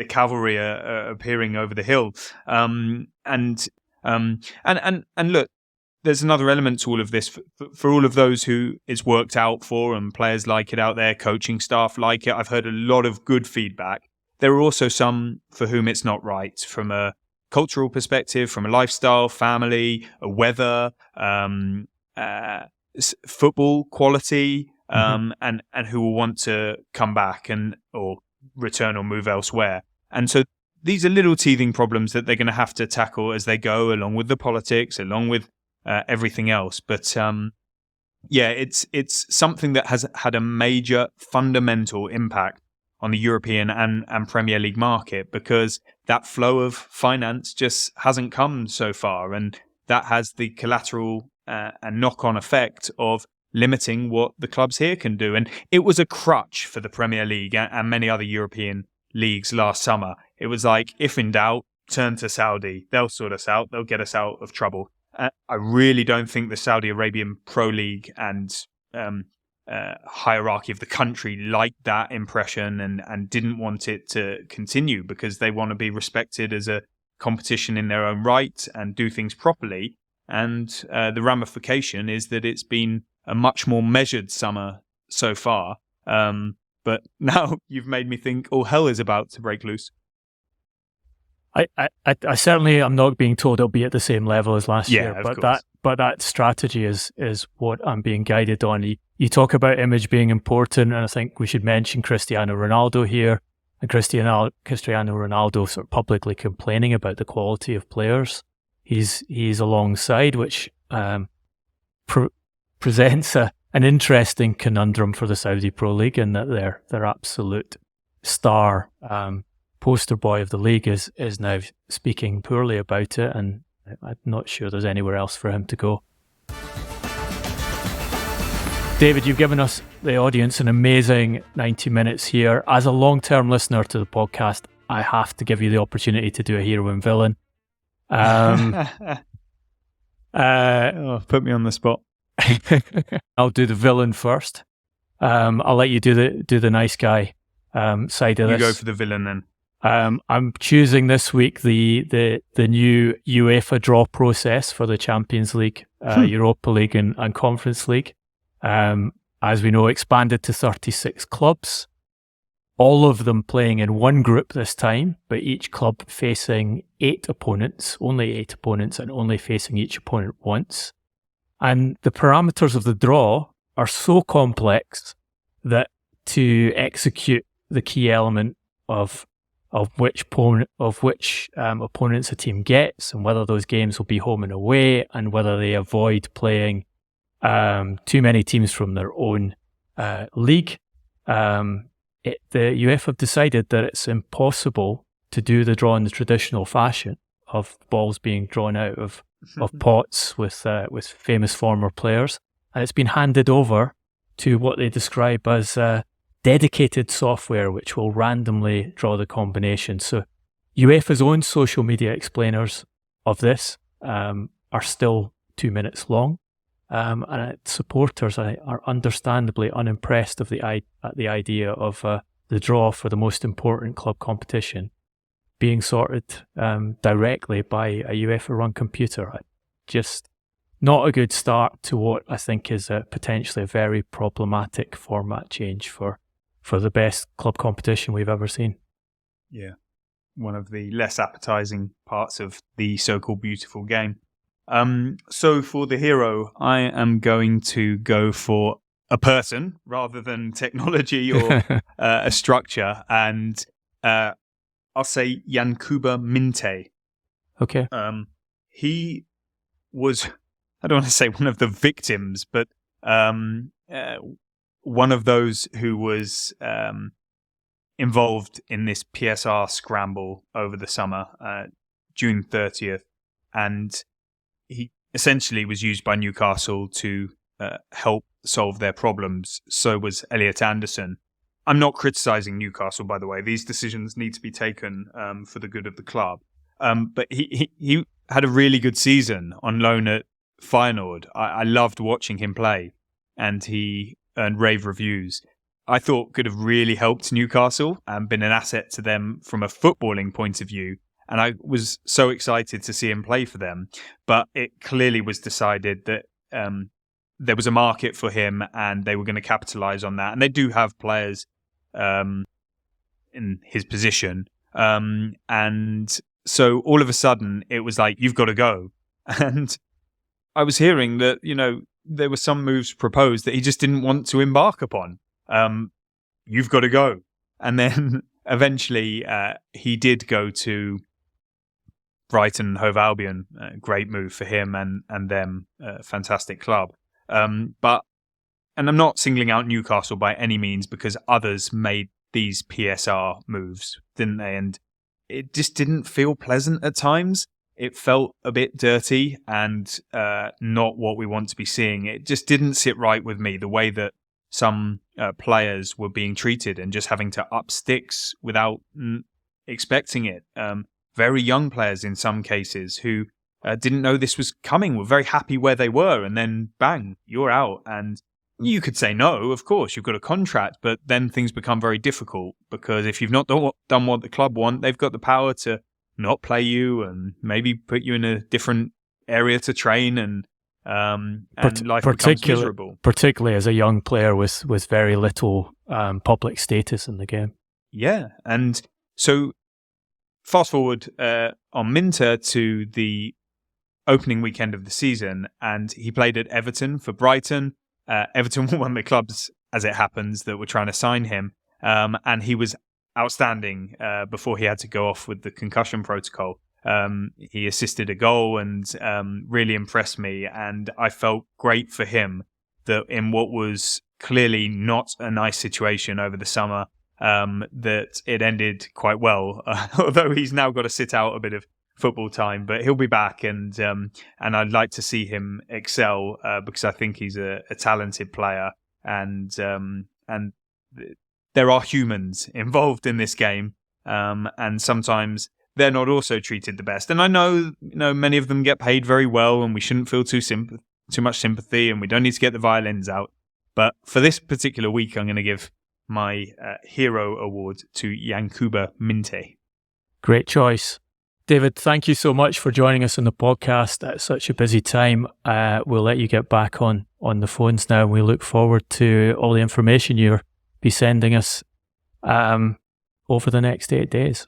cavalry are appearing over the hill. And look, there's another element to all of this for all of those who it's worked out for, and players like it out there, coaching staff like it. I've heard a lot of good feedback. There are also some for whom it's not right from a cultural perspective, from a lifestyle, family, a weather, football quality, and who will want to come back or return or move elsewhere. And so these are little teething problems that they're going to have to tackle as they go, along with the politics, along with everything else. But it's something that has had a major fundamental impact on the European and Premier League market, because that flow of finance just hasn't come so far, and that has the collateral and knock-on effect of limiting what the clubs here can do. And it was a crutch for the Premier League and many other European leagues last summer. It was like, if in doubt, turn to Saudi. They'll sort us out. They'll get us out of trouble. I really don't think the Saudi Arabian Pro League and hierarchy of the country liked that impression and didn't want it to continue, because they want to be respected as a competition in their own right and do things properly. And the ramification is that it's been a much more measured summer so far. But now you've made me think all hell is about to break loose. I certainly am not being told it'll be at the same level as last year, of course. But that strategy is what I'm being guided on. You talk about image being important, and I think we should mention Cristiano Ronaldo here, and Cristiano Ronaldo sort of publicly complaining about the quality of players he's alongside, which presents an interesting conundrum for the Saudi Pro League, in that their absolute star poster boy of the league is now speaking poorly about it, and I'm not sure there's anywhere else for him to go. David, you've given us, the audience, an amazing 90 minutes here. As a long-term listener to the podcast, I have to give you the opportunity to do a hero and villain. Put me on the spot. I'll do the villain first. I'll let you do the nice guy side of this. You go for the villain then. I'm choosing this week the new UEFA draw process for the Champions League, Europa League and Conference League. As we know, expanded to 36 clubs, all of them playing in one group this time, but each club facing only eight opponents, and only facing each opponent once. And the parameters of the draw are so complex that to execute the key element of which opponents a team gets, and whether those games will be home and away, and whether they avoid playing too many teams from their own league. The UEFA have decided that it's impossible to do the draw in the traditional fashion of balls being drawn out of pots with famous former players, and it's been handed over to what they describe as dedicated software, which will randomly draw the combination. So UEFA's own social media explainers of this are still 2 minutes long, and supporters are understandably unimpressed at the idea of the draw for the most important club competition being sorted directly by a UEFA-run computer. Just not a good start to what I think is potentially a very problematic format change for the best club competition we've ever seen. Yeah, one of the less appetizing parts of the so-called beautiful game. So for the hero, I am going to go for a person rather than technology or a structure, and I'll say Yankuba Minteh. Okay. He was, I don't want to say one of the victims, but one of those who was involved in this PSR scramble over the summer, June 30th, and he essentially was used by Newcastle to help solve their problems. So was Elliot Anderson. I'm not criticising Newcastle, by the way. These decisions need to be taken for the good of the club. But he had a really good season on loan at Feyenoord. I loved watching him play, and he earned rave reviews. I thought could have really helped Newcastle and been an asset to them from a footballing point of view. And I was so excited to see him play for them. But it clearly was decided that there was a market for him and they were going to capitalise on that. And they do have players in his position. And so all of a sudden it was like, you've got to go. And I was hearing that, there were some moves proposed that he just didn't want to embark upon. You've got to go. And then eventually he did go to Brighton and Hove Albion. Great move for him and them. Fantastic club. And I'm not singling out Newcastle by any means, because others made these PSR moves, didn't they? And it just didn't feel pleasant at times. It felt a bit dirty and not what we want to be seeing. It just didn't sit right with me, the way that some players were being treated and just having to up sticks without expecting it. Very young players in some cases who didn't know this was coming, were very happy where they were, and then bang, you're out. And you could say no, of course, you've got a contract, but then things become very difficult, because if you've not done what the club want, they've got the power to not play you and maybe put you in a different area to train, and life becomes miserable. Particularly as a young player with very little public status in the game. Yeah, and so fast forward on Minteh to the opening weekend of the season, and he played at Everton for Brighton. Everton were one of the clubs, as it happens, that were trying to sign him, and he was outstanding before he had to go off with the concussion protocol. He assisted a goal and really impressed me, and I felt great for him that in what was clearly not a nice situation over the summer, that it ended quite well, although he's now got to sit out a bit of football time, but he'll be back, and I'd like to see him excel because I think he's a talented player, and there are humans involved in this game, and sometimes they're not also treated the best. And I know, many of them get paid very well, and we shouldn't feel too much sympathy, and we don't need to get the violins out. But for this particular week, I'm going to give my hero award to Yankuba Minteh. Great choice. David, thank you so much for joining us on the podcast at such a busy time. We'll let you get back on the phones now, and we look forward to all the information you'll be sending us over the next 8 days.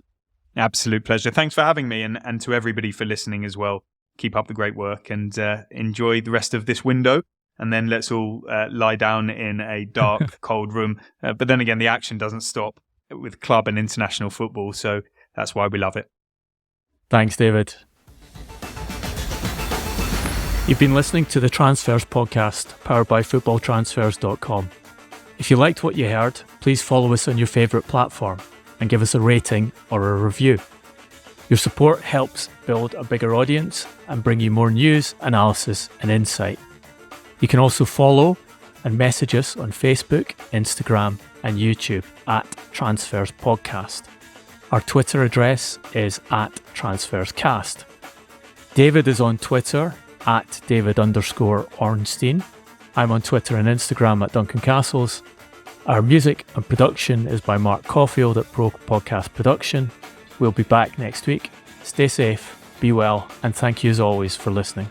Absolute pleasure. Thanks for having me, and to everybody for listening as well. Keep up the great work, and enjoy the rest of this window. And then let's all lie down in a dark, cold room. But then again, the action doesn't stop with club and international football, so that's why we love it. Thanks, David. You've been listening to the Transfers podcast, powered by FootballTransfers.com. If you liked what you heard, please follow us on your favourite platform and give us a rating or a review. Your support helps build a bigger audience and bring you more news, analysis and insight. You can also follow and message us on Facebook, Instagram and YouTube at Transfers Podcast. Our Twitter address is at TransfersCast. David is on Twitter at David_Ornstein. I'm on Twitter and Instagram at Duncan Castles. Our music and production is by Mark Caulfield at Pro Podcast Production. We'll be back next week. Stay safe, be well, and thank you as always for listening.